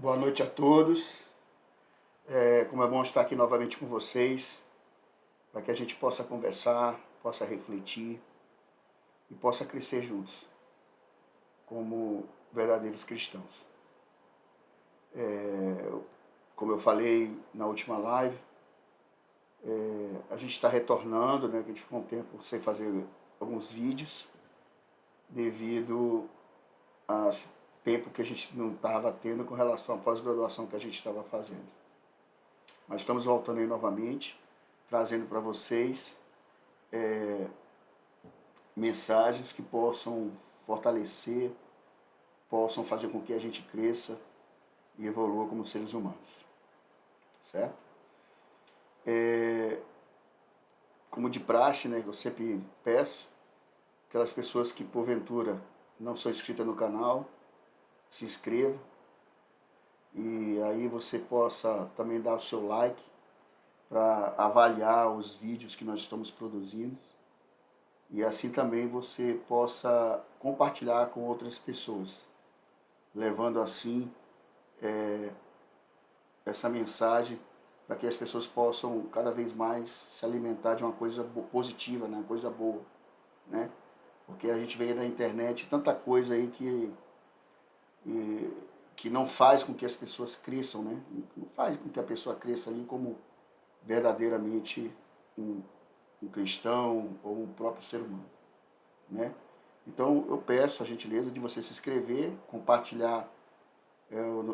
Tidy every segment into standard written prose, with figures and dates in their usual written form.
Boa noite a todos. Como é bom estar aqui novamente com vocês, para que a gente possa conversar, possa refletir e possa crescer juntos, como verdadeiros cristãos. Como eu falei na última live, a gente está retornando, né, que a gente ficou um tempo sem fazer alguns vídeos, devido ao tempo que a gente não estava tendo com relação à pós-graduação que a gente estava fazendo. Mas estamos voltando aí novamente, trazendo para vocês mensagens que possam fortalecer, possam fazer com que a gente cresça e evolua como seres humanos. Certo? Como de praxe, né, eu sempre peço, aquelas pessoas que porventura não são inscritas no canal, se inscrevam, e aí você possa também dar o seu like para avaliar os vídeos que nós estamos produzindo, e assim também você possa compartilhar com outras pessoas, levando assim essa mensagem para que as pessoas possam cada vez mais se alimentar de uma coisa positiva, né? Uma coisa boa, né? Porque a gente vê na internet tanta coisa aí que não faz com que as pessoas cresçam, né? Não faz com que a pessoa cresça ali como verdadeiramente um cristão ou um próprio ser humano, né? Então eu peço a gentileza de você se inscrever, compartilhar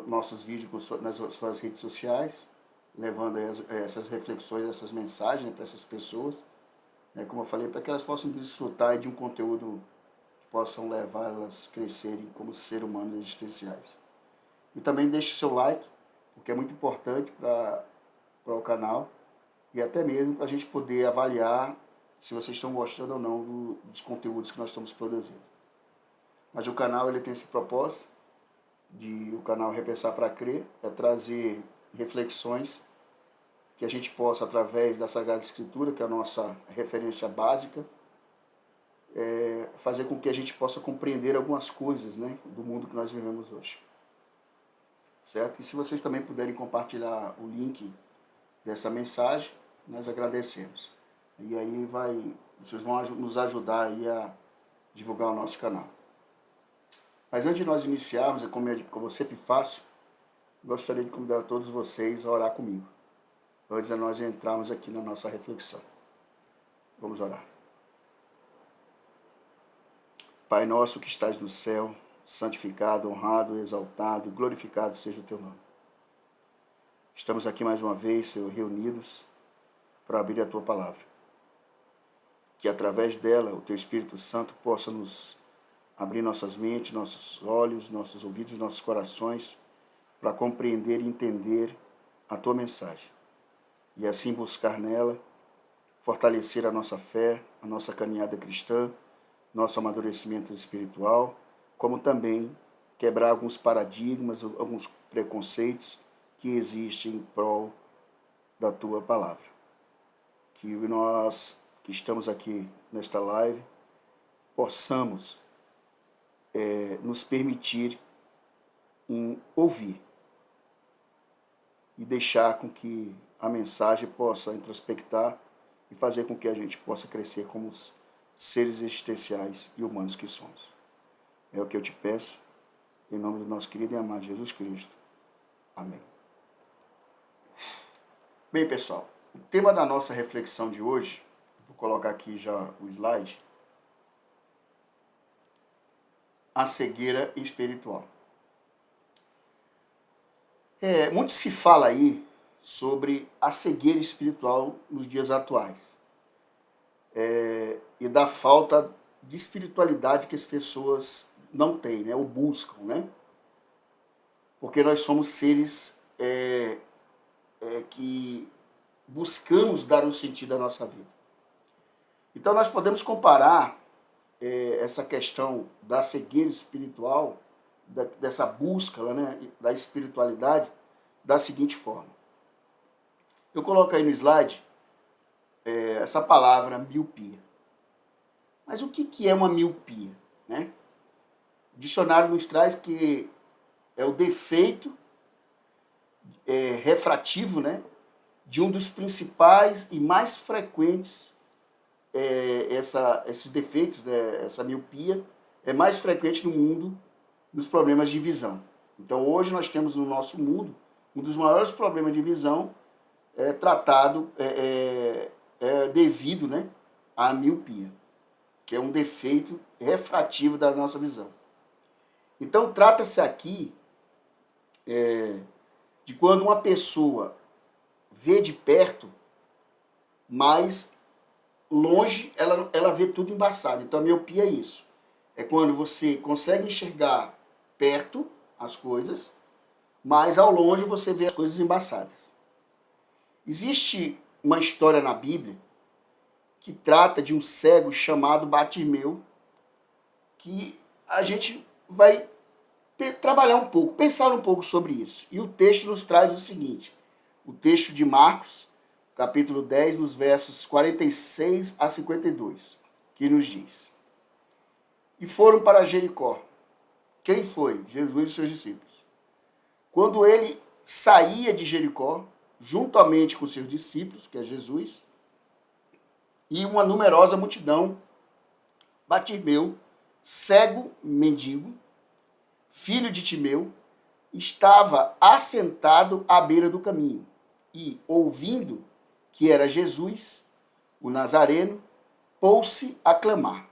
nossos vídeos nas suas redes sociais, levando essas reflexões, essas mensagens, né, para essas pessoas, né, como eu falei, para que elas possam desfrutar de um conteúdo que possam levar elas a crescerem como seres humanos existenciais. E também deixe o seu like, porque é muito importante para o canal e até mesmo para a gente poder avaliar se vocês estão gostando ou não dos conteúdos que nós estamos produzindo. Mas o canal ele tem esse propósito de o canal Repensar para Crer, é trazer reflexões que a gente possa, através da Sagrada Escritura, que é a nossa referência básica, fazer com que a gente possa compreender algumas coisas, né, do mundo que nós vivemos hoje. Certo? E se vocês também puderem compartilhar o link dessa mensagem, nós agradecemos. E aí vocês vão nos ajudar aí a divulgar o nosso canal. Mas antes de nós iniciarmos, como eu sempre faço, gostaria de convidar todos vocês a orar comigo, antes de nós entrarmos aqui na nossa reflexão. Vamos orar. Pai nosso que estás no céu, santificado, honrado, exaltado, glorificado seja o teu nome. Estamos aqui mais uma vez, Senhor, reunidos para abrir a tua palavra. Que através dela o teu Espírito Santo possa nos abrir nossas mentes, nossos olhos, nossos ouvidos, nossos corações, para compreender e entender a tua mensagem. E assim buscar nela, fortalecer a nossa fé, a nossa caminhada cristã, nosso amadurecimento espiritual, como também quebrar alguns paradigmas, alguns preconceitos que existem em prol da tua palavra. Que nós que estamos aqui nesta live possamos nos permitir em ouvir e deixar com que a mensagem possa introspectar e fazer com que a gente possa crescer como os seres existenciais e humanos que somos. É o que eu te peço, em nome do nosso querido e amado Jesus Cristo. Amém. Bem, pessoal, o tema da nossa reflexão de hoje, vou colocar aqui já o slide, a cegueira espiritual. Muito se fala aí sobre a cegueira espiritual nos dias atuais. E da falta de espiritualidade que as pessoas não têm, né, ou buscam, né? Porque nós somos seres que buscamos dar um sentido à nossa vida. Então nós podemos comparar essa questão da cegueira espiritual, dessa busca, né, da espiritualidade, da seguinte forma. Eu coloco aí no slide essa palavra miopia. Mas o que é uma miopia? Né? O dicionário nos traz que é o defeito refrativo, né, de um dos principais e mais frequentes, esses defeitos, né, essa miopia, é mais frequente no mundo nos problemas de visão. Então, hoje nós temos no nosso mundo um dos maiores problemas de visão tratado devido, né, à miopia, que é um defeito refrativo da nossa visão. Então, trata-se aqui de quando uma pessoa vê de perto, mas longe ela vê tudo embaçado. Então, a miopia é isso. É quando você consegue enxergar perto as coisas, mas ao longe você vê as coisas embaçadas. Existe uma história na Bíblia que trata de um cego chamado Bartimeu, que a gente vai trabalhar um pouco, pensar um pouco sobre isso. E o texto nos traz o seguinte, o texto de Marcos, capítulo 10, nos versos 46 a 52, que nos diz: E foram para Jericó. Quem foi? Jesus e seus discípulos. Quando ele saía de Jericó, juntamente com seus discípulos, que é Jesus, e uma numerosa multidão, Bartimeu, cego mendigo, filho de Timeu, estava assentado à beira do caminho e, ouvindo que era Jesus, o Nazareno, pôs-se a clamar.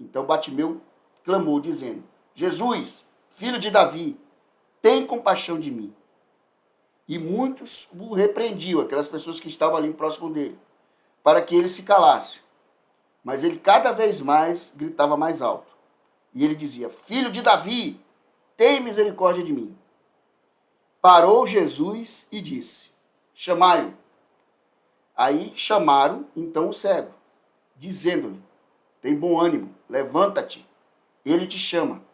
Então Bartimeu clamou, dizendo: Jesus, filho de Davi, tem compaixão de mim. E muitos o repreendiam, aquelas pessoas que estavam ali próximo dele, para que ele se calasse. Mas ele cada vez mais gritava mais alto. E ele dizia: Filho de Davi, tem misericórdia de mim. Parou Jesus e disse: Chamai-o. Aí chamaram então o cego, dizendo-lhe: Tem bom ânimo, levanta-te, ele te chama.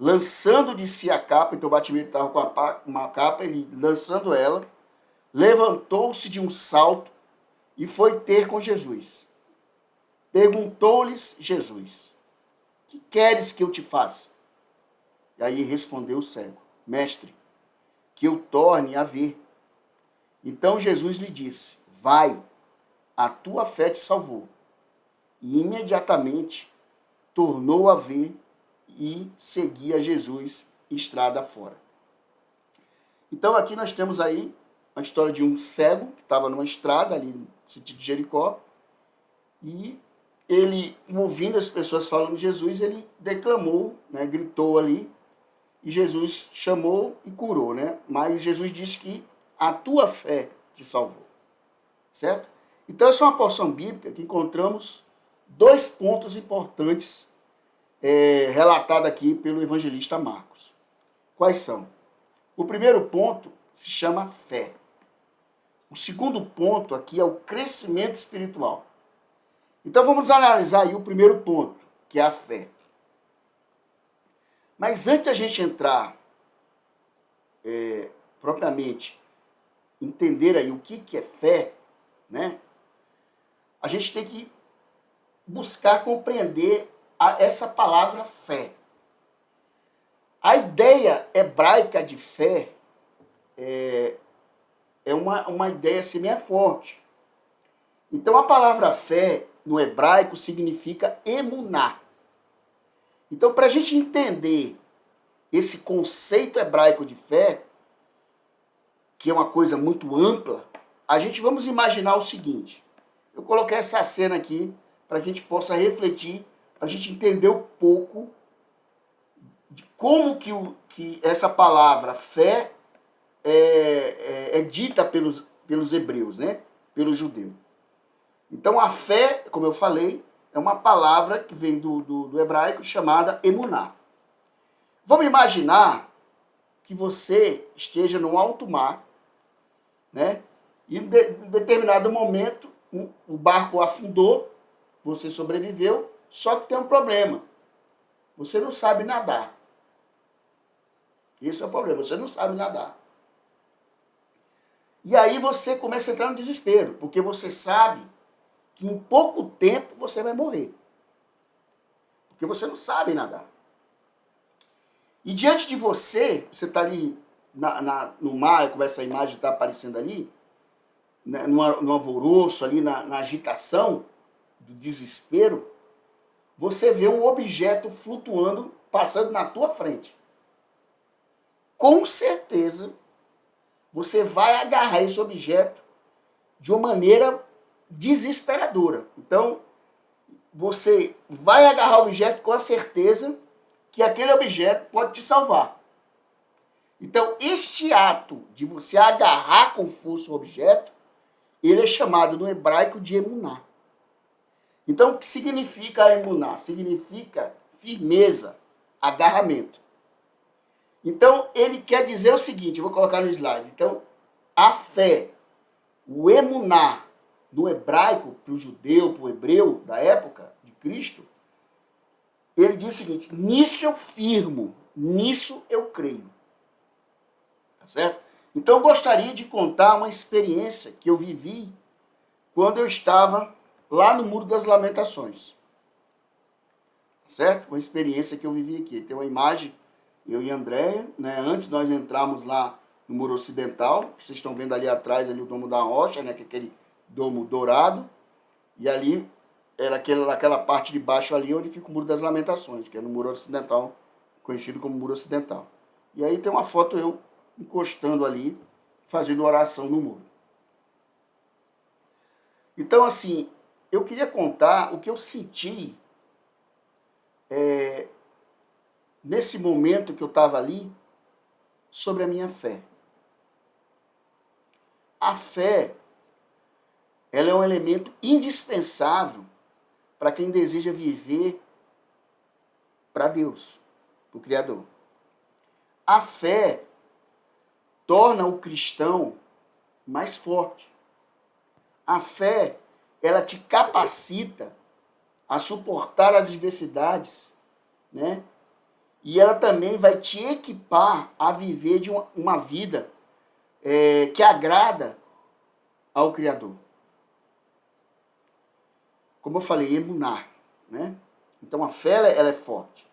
Lançando de si a capa, então o Bartimeu estava com uma capa, ele lançando ela, levantou-se de um salto e foi ter com Jesus. Perguntou-lhes Jesus: Que queres que eu te faça? E aí respondeu o cego: Mestre, que eu torne a ver. Então Jesus lhe disse: Vai, a tua fé te salvou. E imediatamente tornou a ver e seguia Jesus estrada fora. Então aqui nós temos aí a história de um cego que estava numa estrada ali no sentido de Jericó, e ele, ouvindo as pessoas falando de Jesus, ele declamou, né, gritou ali, e Jesus chamou e curou, né? Mas Jesus disse que a tua fé te salvou, certo? Então essa é uma porção bíblica que encontramos dois pontos importantes relatados aqui pelo evangelista Marcos. Quais são? O primeiro ponto se chama fé. O segundo ponto aqui é o crescimento espiritual. Então vamos analisar aí o primeiro ponto, que é a fé. Mas antes de a gente entrar propriamente, entender aí o que é fé, né? A gente tem que buscar compreender essa palavra fé. A ideia hebraica de fé é uma ideia assim meio forte. Então a palavra fé no hebraico significa emuná. Então, para a gente entender esse conceito hebraico de fé, que é uma coisa muito ampla, a gente vamos imaginar o seguinte. Eu coloquei essa cena aqui para que a gente possa refletir, para a gente entender um pouco de como que essa palavra fé é dita pelos hebreus, né? Pelo judeu. Então a fé, como eu falei, é uma palavra que vem do hebraico chamada emuná. Vamos imaginar que você esteja num alto mar, né? E em determinado momento o barco afundou, você sobreviveu, só que tem um problema. Você não sabe nadar. Esse é o problema, você não sabe nadar. E aí você começa a entrar no desespero, porque você sabe que em pouco tempo você vai morrer. Porque você não sabe nadar. E diante de você, você está ali no mar, como essa imagem está aparecendo ali, né, no alvoroço, ali na agitação do desespero, você vê um objeto flutuando, passando na tua frente. Com certeza, você vai agarrar esse objeto de uma maneira desesperadora. Então, você vai agarrar o objeto com a certeza que aquele objeto pode te salvar. Então, este ato de você agarrar com força o objeto, ele é chamado no hebraico de emuná. Então, o que significa emuná? Significa firmeza, agarramento. Então, ele quer dizer o seguinte, eu vou colocar no slide. Então, a fé, o emuná, no hebraico, para o judeu, para o hebreu da época de Cristo, ele diz o seguinte: nisso eu firmo, nisso eu creio. Tá certo? Então eu gostaria de contar uma experiência que eu vivi quando eu estava lá no Muro das Lamentações. Tá certo? Uma experiência que eu vivi aqui. Tem uma imagem, eu e a Andréia, né? Antes nós entramos lá no Muro Ocidental, vocês estão vendo ali atrás ali o Domo da Rocha, né? Que é aquele domo dourado, e ali era aquela parte de baixo ali onde fica o Muro das Lamentações, que é no Muro Ocidental, conhecido como Muro Ocidental. E aí tem uma foto eu encostando ali, fazendo oração no muro. Então, assim, eu queria contar o que eu senti nesse momento que eu estava ali sobre a minha fé. A fé, ela é um elemento indispensável para quem deseja viver para Deus, o Criador. A fé torna o cristão mais forte. A fé, ela te capacita a suportar as adversidades, né? E ela também vai te equipar a viver de uma vida que agrada ao Criador. Como eu falei, emuná, né? Então a fé, ela é forte.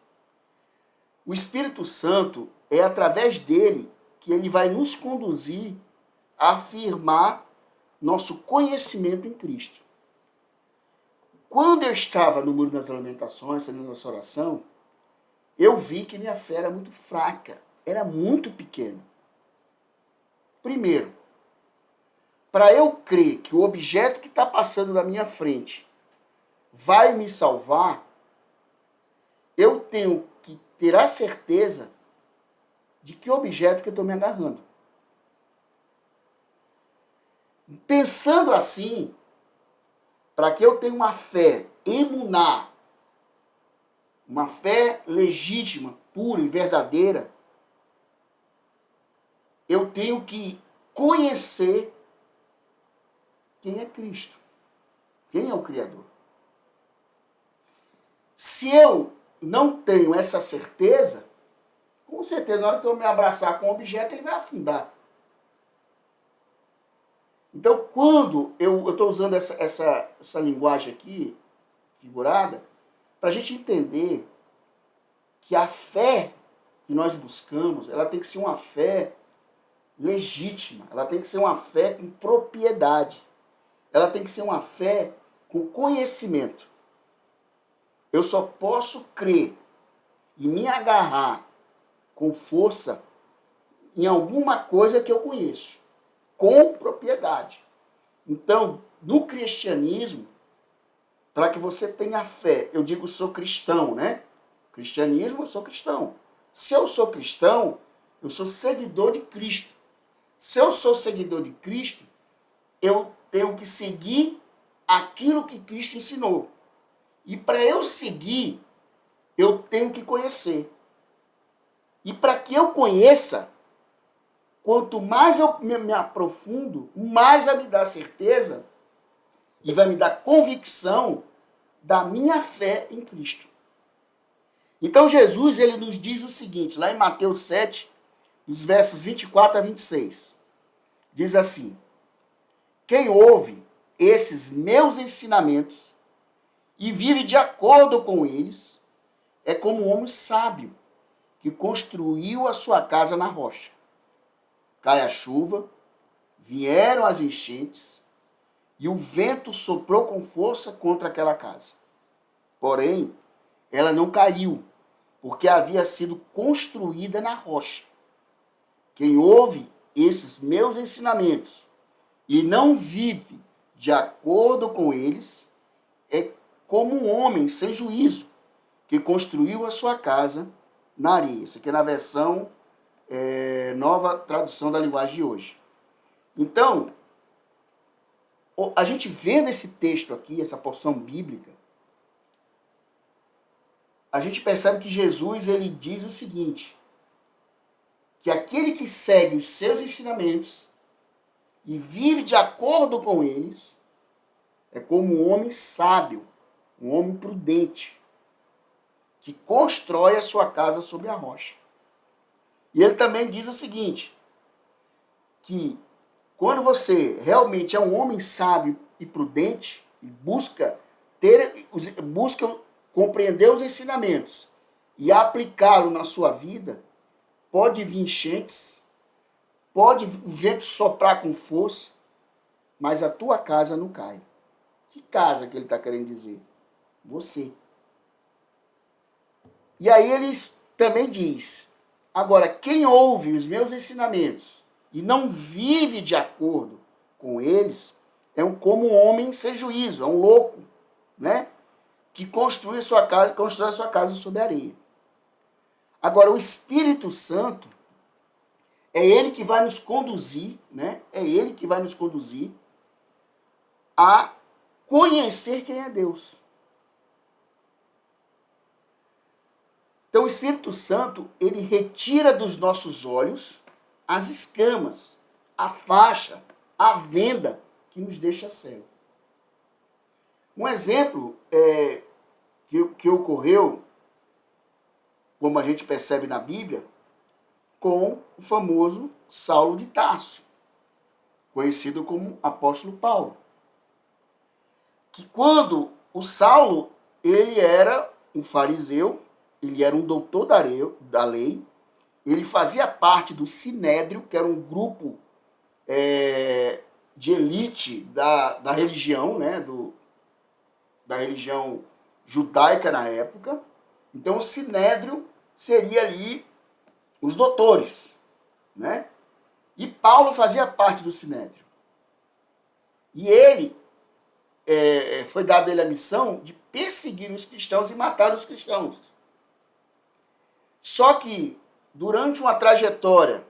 O Espírito Santo é através dele que ele vai nos conduzir a afirmar nosso conhecimento em Cristo. Quando eu estava no Muro das Lamentações, fazendo essa oração, eu vi que minha fé era muito fraca, era muito pequena. Primeiro, para eu crer que o objeto que está passando na minha frente vai me salvar, eu tenho que ter a certeza de que objeto que eu estou me agarrando. Pensando assim, para que eu tenha uma fé emuná, uma fé legítima, pura e verdadeira, eu tenho que conhecer quem é Cristo, quem é o Criador. Se eu não tenho essa certeza, com certeza, na hora que eu me abraçar com o objeto, ele vai afundar. Então, quando eu estou usando essa linguagem aqui, figurada, para a gente entender que a fé que nós buscamos, ela tem que ser uma fé legítima, ela tem que ser uma fé com propriedade, ela tem que ser uma fé com conhecimento. Eu só posso crer e me agarrar com força em alguma coisa que eu conheço, com propriedade. Então, no cristianismo, para que você tenha fé, eu digo sou cristão, né? Cristianismo, eu sou cristão. Se eu sou cristão, eu sou seguidor de Cristo. Se eu sou seguidor de Cristo, eu tenho que seguir aquilo que Cristo ensinou. E para eu seguir, eu tenho que conhecer. E para que eu conheça, quanto mais eu me aprofundo, mais vai me dar certeza e vai me dar convicção da minha fé em Cristo. Então Jesus, ele nos diz o seguinte, lá em Mateus 7, dos versos 24 a 26. Diz assim: quem ouve esses meus ensinamentos e vive de acordo com eles, é como um homem sábio que construiu a sua casa na rocha. cai a chuva, vieram as enchentes e o vento soprou com força contra aquela casa. Porém, ela não caiu, porque havia sido construída na rocha. Quem ouve esses meus ensinamentos e não vive de acordo com eles é como um homem sem juízo que construiu a sua casa na areia. Isso aqui é na versão nova tradução da linguagem de hoje. Então, a gente vendo esse texto aqui, essa porção bíblica, a gente percebe que Jesus ele diz o seguinte, que aquele que segue os seus ensinamentos e vive de acordo com eles é como um homem sábio, um homem prudente, que constrói a sua casa sobre a rocha. E ele também diz o seguinte, que quando você realmente é um homem sábio e prudente, e busca compreender os ensinamentos e aplicá-lo na sua vida, pode vir enchentes, pode o vento soprar com força, mas a tua casa não cai. Que casa que ele está querendo dizer? Você. E aí ele também diz, agora, quem ouve os meus ensinamentos e não vive de acordo com eles, é como um homem sem juízo, é um louco, né? Que constrói a sua casa sobre areia. Agora, o Espírito Santo é ele que vai nos conduzir, né? É ele que vai nos conduzir a conhecer quem é Deus. Então, o Espírito Santo, ele retira dos nossos olhos as escamas, a faixa, a venda que nos deixa cego. Um exemplo que ocorreu, como a gente percebe na Bíblia, com o famoso Saulo de Tarso, conhecido como apóstolo Paulo. Que quando o Saulo, ele era um fariseu, ele era um doutor da lei, ele fazia parte do Sinédrio, que era um grupo de elite da religião, né, da religião judaica na época. Então o Sinédrio seria ali os doutores, né? E Paulo fazia parte do Sinédrio. E ele, foi dado a ele a missão de perseguir os cristãos e matar os cristãos. Só que, durante uma trajetória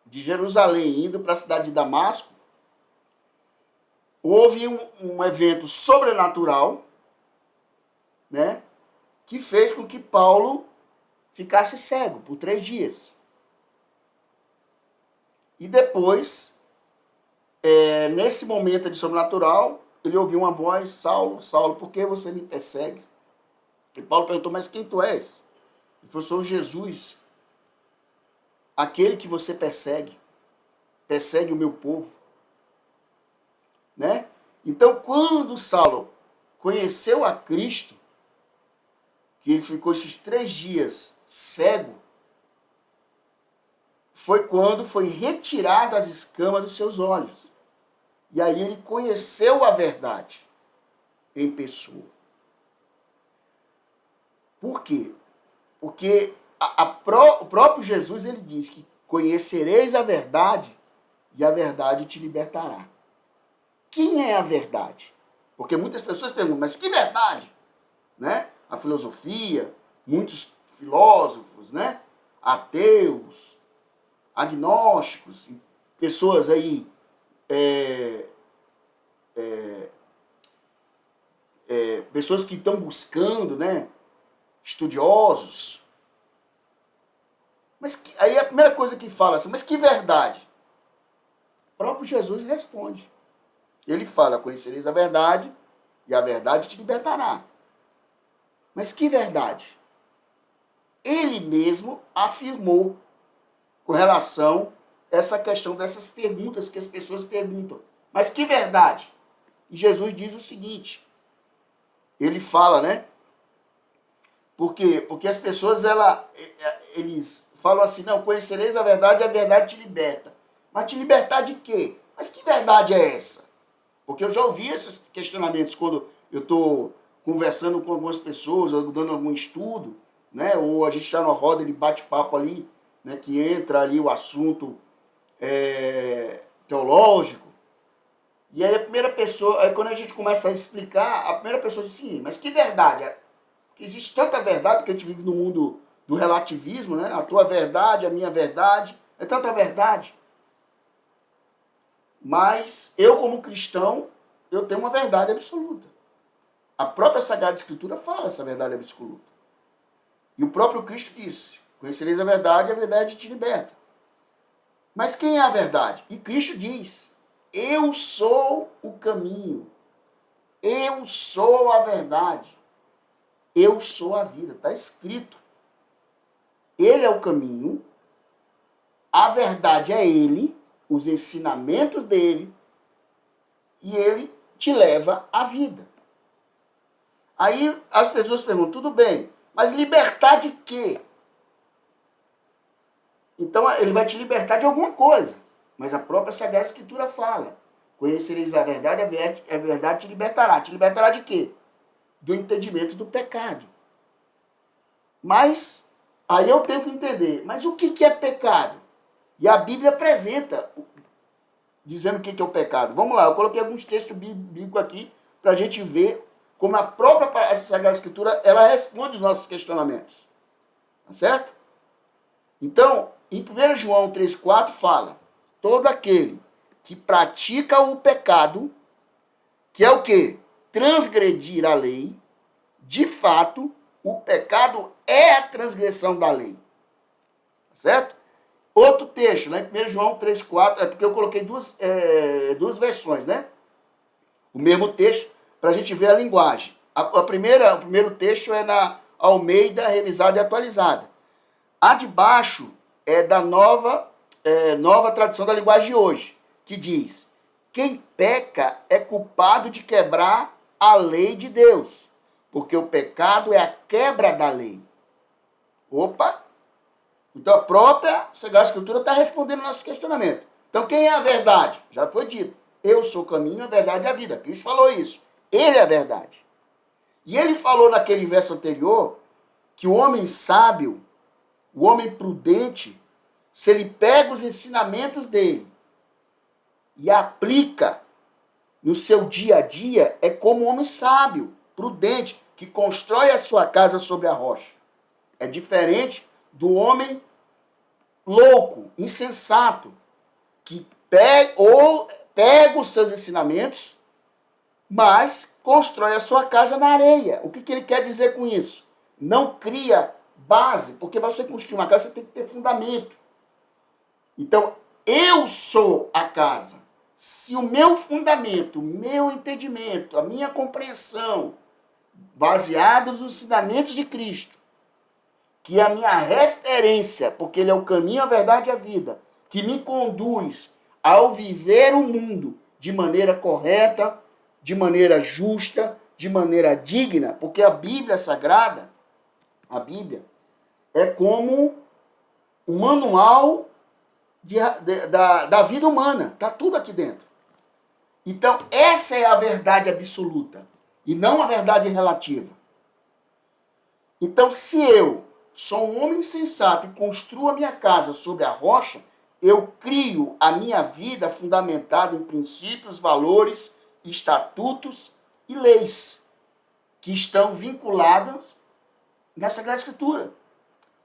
de Jerusalém indo para a cidade de Damasco, houve um evento sobrenatural, né, que fez com que Paulo ficasse cego por 3 dias. E depois, nesse momento de sobrenatural, ele ouviu uma voz, Saulo, Saulo, por que você me persegue? E Paulo perguntou, mas quem tu és? Ele falou, sou Jesus, aquele que você persegue o meu povo. Né? Então, quando Saulo conheceu a Cristo, que ele ficou esses 3 dias cego, foi quando foi retirada as escamas dos seus olhos. E aí ele conheceu a verdade em pessoa. Por quê? Porque o próprio Jesus ele diz que conhecereis a verdade e a verdade te libertará. Quem é a verdade? Porque muitas pessoas perguntam, mas que verdade? Né? A filosofia, muitos filósofos, né? Ateus, agnósticos, pessoas aí pessoas que estão buscando, né? Estudiosos. Mas aí a primeira coisa que fala assim, mas que verdade? O próprio Jesus responde. Ele fala, conhecereis a verdade e a verdade te libertará. Mas que verdade? Ele mesmo afirmou com relação a essa questão dessas perguntas que as pessoas perguntam. Mas que verdade? E Jesus diz o seguinte, ele fala, né? Por quê? Porque as pessoas, eles falam assim, não, conhecereis a verdade e a verdade te liberta. Mas te libertar de quê? Mas que verdade é essa? Porque eu já ouvi esses questionamentos quando eu estou conversando com algumas pessoas, ou dando algum estudo, né? Ou a gente está numa roda de bate-papo ali, né? Que entra ali o assunto teológico. E aí a primeira pessoa, aí quando a gente começa a explicar, a primeira pessoa diz assim, mas que verdade? Porque existe tanta verdade, porque a gente vive no mundo do relativismo, né? A tua verdade, a minha verdade, é tanta verdade. Mas eu, como cristão, eu tenho uma verdade absoluta. A própria Sagrada Escritura fala essa verdade absoluta. E o próprio Cristo disse, conhecereis a verdade te liberta. Mas quem é a verdade? E Cristo diz, eu sou o caminho, eu sou a verdade, eu sou a vida. Está escrito. Ele é o caminho, a verdade é ele, os ensinamentos dele, e ele te leva à vida. Aí as pessoas perguntam, tudo bem, mas libertar de quê? Então ele vai te libertar de alguma coisa, mas a própria Sagrada Escritura fala, conhecereis a verdade te libertará. Te libertará de quê? Do entendimento do pecado. Mas aí eu tenho que entender, mas o que é pecado? E a Bíblia apresenta, dizendo o que é o pecado. Vamos lá, eu coloquei alguns textos bíblicos aqui para a gente ver como a própria Sagrada Escritura ela responde os nossos questionamentos. Tá certo? Então, em 1 João 3,4 fala, todo aquele que pratica o pecado, que é o quê? Transgredir a lei, de fato, o pecado é a transgressão da lei. Certo? Outro texto, né? 1 João 3,4, é porque eu coloquei duas versões, né? O mesmo texto, para a gente ver a linguagem. O primeiro texto é na Almeida, revisada e atualizada. A de baixo é da nova tradução da linguagem de hoje, que diz, quem peca é culpado de quebrar a lei de Deus, porque o pecado é a quebra da lei. Opa! Então a própria Sagrada Escritura está respondendo ao nosso questionamento. Então quem é a verdade? Já foi dito. Eu sou o caminho, a verdade e a vida. Cristo falou isso. Ele é a verdade. E ele falou naquele verso anterior que o homem sábio, o homem prudente, se ele pega os ensinamentos dele e aplica no seu dia a dia, é como um homem sábio, prudente, que constrói a sua casa sobre a rocha. É diferente do homem louco, insensato, que pega os seus ensinamentos, mas constrói a sua casa na areia. O que ele quer dizer com isso? Não cria base, porque para você construir uma casa você tem que ter fundamento. Então, eu sou a casa. Se o meu fundamento, o meu entendimento, a minha compreensão, baseados nos ensinamentos de Cristo, que é a minha referência, porque ele é o caminho, a verdade e a vida, que me conduz ao viver o mundo de maneira correta, de maneira justa, de maneira digna, porque a Bíblia Sagrada, a Bíblia, é como um manual da vida humana. Está tudo aqui dentro. Então, essa é a verdade absoluta, e não a verdade relativa. Então, se eu sou um homem sensato e construo a minha casa sobre a rocha, eu crio a minha vida fundamentada em princípios, valores, estatutos e leis que estão vinculadas na Sagrada Escritura.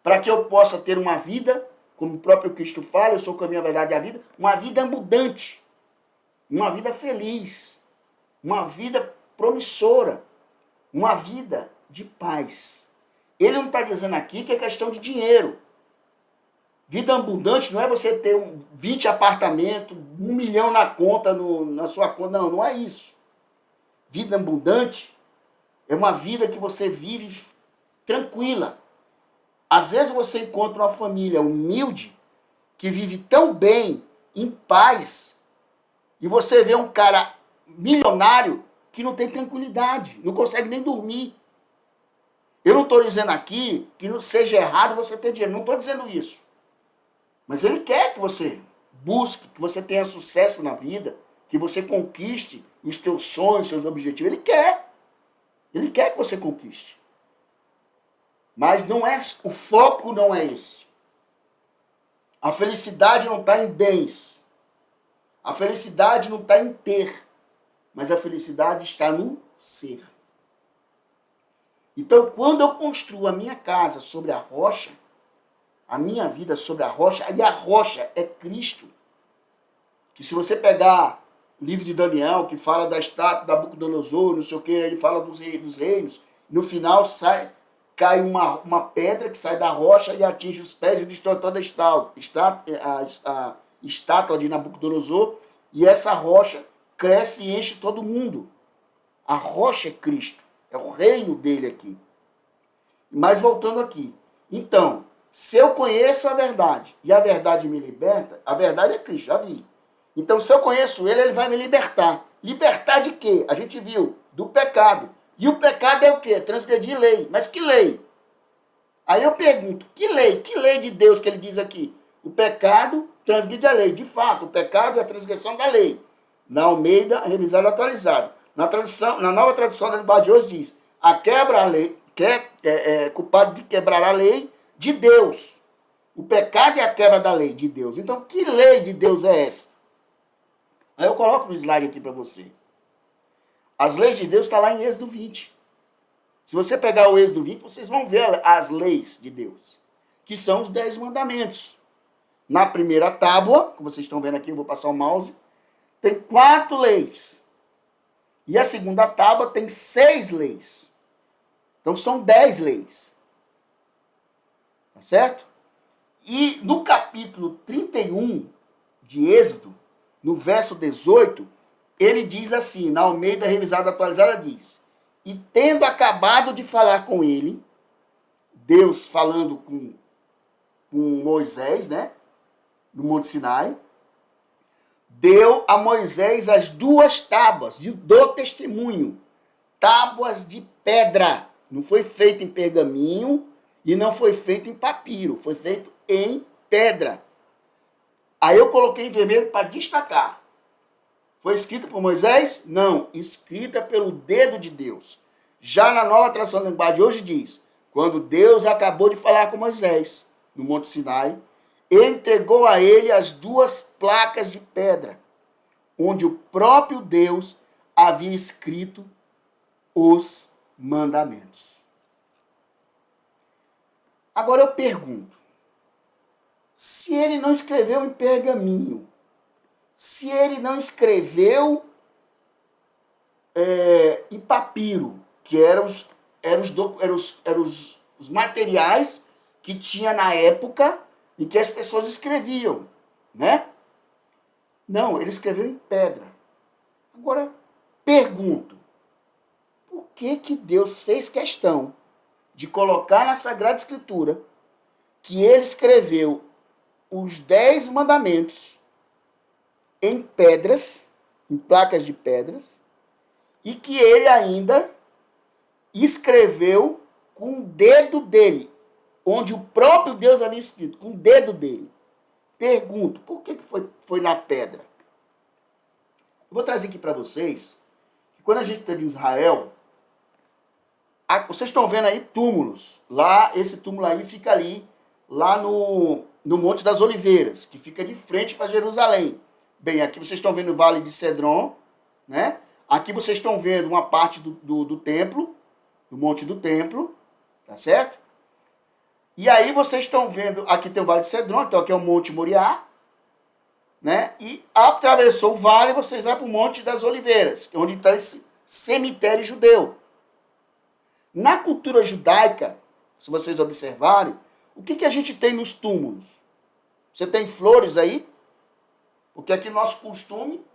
Para que eu possa ter uma vida, como o próprio Cristo fala, eu sou o caminho, a verdade e a vida, uma vida abundante, uma vida feliz, uma vida promissora, uma vida de paz. Ele não está dizendo aqui que é questão de dinheiro. Vida abundante não é você ter 20 apartamentos, 1 milhão na conta, na sua conta. Não, não é isso. Vida abundante é uma vida que você vive tranquila. Às vezes você encontra uma família humilde que vive tão bem, em paz, e você vê um cara milionário que não tem tranquilidade, não consegue nem dormir. Eu não estou dizendo aqui que não seja errado você ter dinheiro, não estou dizendo isso. Mas ele quer que você busque, que você tenha sucesso na vida, que você conquiste os teus sonhos, seus objetivos. Ele quer. Ele quer que você conquiste. Mas não é, o foco não é esse. A felicidade não está em bens. A felicidade não está em ter. Mas a felicidade está no ser. Então, quando eu construo a minha casa sobre a rocha, a minha vida sobre a rocha, e a rocha é Cristo. Que se você pegar o livro de Daniel, que fala da estátua da Nabucodonosor, não sei o que, ele fala dos reinos, no final cai uma pedra que sai da rocha e atinge os pés e destrói toda a estátua de Nabucodonosor, e essa rocha cresce e enche todo mundo. A rocha é Cristo, é o reino dele aqui. Mas voltando aqui, então, se eu conheço a verdade e a verdade me liberta, a verdade é Cristo, já vi. Então, se eu conheço ele, ele vai me libertar. Libertar de quê? A gente viu, do pecado. E o pecado é o quê? Transgredir lei. Mas que lei? Aí eu pergunto, que lei? Que lei de Deus que ele diz aqui? O pecado transgride a lei. De fato, o pecado é a transgressão da lei. Na Almeida, revisado e atualizado. Na nova tradução da linguagem de hoje diz, a quebra a lei, culpado de quebrar a lei de Deus. O pecado é a quebra da lei de Deus. Então, que lei de Deus é essa? Aí eu coloco no slide aqui para você. As leis de Deus estão lá em Êxodo 20. Se você pegar o Êxodo 20, vocês vão ver as leis de Deus, que são os 10 mandamentos. Na primeira tábua, que vocês estão vendo aqui, eu vou passar o mouse, tem 4 leis. E a segunda tábua tem 6 leis. Então são 10 leis. Tá certo? E no capítulo 31 de Êxodo, no verso 18, ele diz assim, na Almeida Revisada Atualizada diz, e tendo acabado de falar com ele, Deus falando com Moisés, né, no Monte Sinai, deu a Moisés as 2 tábuas do testemunho, tábuas de pedra, não foi feito em pergaminho e não foi feito em papiro, foi feito em pedra. Aí eu coloquei em vermelho para destacar. Foi escrita por Moisés? Não, escrita pelo dedo de Deus. Já na nova tradução da linguagem de hoje diz, quando Deus acabou de falar com Moisés, no Monte Sinai, entregou a ele as 2 placas de pedra, onde o próprio Deus havia escrito os mandamentos. Agora eu pergunto, se ele não escreveu em pergaminho, se ele não escreveu em papiro, que eram os materiais que tinha na época em que as pessoas escreviam, né? Não, ele escreveu em pedra. Agora, pergunto, por que Deus fez questão de colocar na Sagrada Escritura que ele escreveu os 10 mandamentos em pedras, em placas de pedras, e que ele ainda escreveu com o dedo dele, onde o próprio Deus havia escrito, com o dedo dele. Pergunto, por que foi na pedra? Eu vou trazer aqui para vocês, que quando a gente esteve em Israel, vocês estão vendo aí túmulos. Lá, esse túmulo aí fica ali, lá no Monte das Oliveiras, que fica de frente para Jerusalém. Bem, aqui vocês estão vendo o Vale de Cedron, né? Aqui vocês estão vendo uma parte do templo, do Monte do Templo, tá certo? E aí vocês estão vendo, aqui tem o Vale de Cedron, então aqui é o Monte Moriá, né? E atravessou o vale, vocês vão para o Monte das Oliveiras, onde está esse cemitério judeu. Na cultura judaica, se vocês observarem, o que a gente tem nos túmulos? Você tem flores aí? Porque aqui nosso costume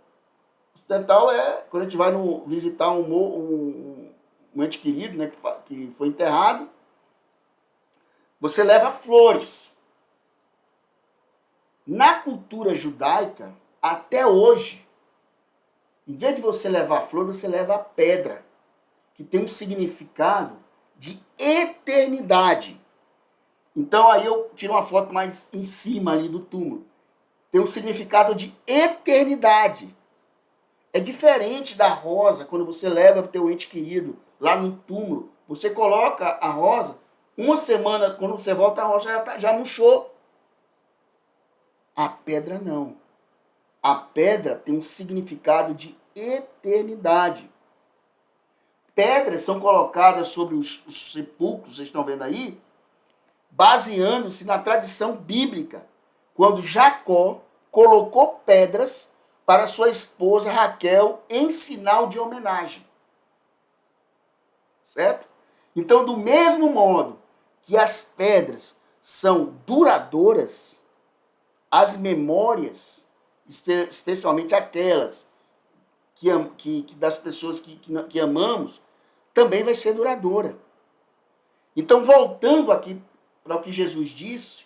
ocidental é, quando a gente vai visitar um ente querido, né, que foi enterrado, você leva flores. Na cultura judaica, até hoje, em vez de você levar flor, você leva pedra, que tem um significado de eternidade. Então aí eu tiro uma foto mais em cima ali do túmulo. tem um significado de eternidade. É diferente da rosa, quando você leva para o teu ente querido lá no túmulo. Você coloca a rosa, uma semana, quando você volta, a rosa já murchou. A pedra não. A pedra tem um significado de eternidade. Pedras são colocadas sobre os sepulcros, vocês estão vendo aí, baseando-se na tradição bíblica, quando Jacó colocou pedras para sua esposa Raquel em sinal de homenagem. Certo? Então, do mesmo modo que as pedras são duradouras, as memórias, especialmente aquelas que das pessoas que amamos, também vai ser duradoura. Então, voltando aqui para o que Jesus disse,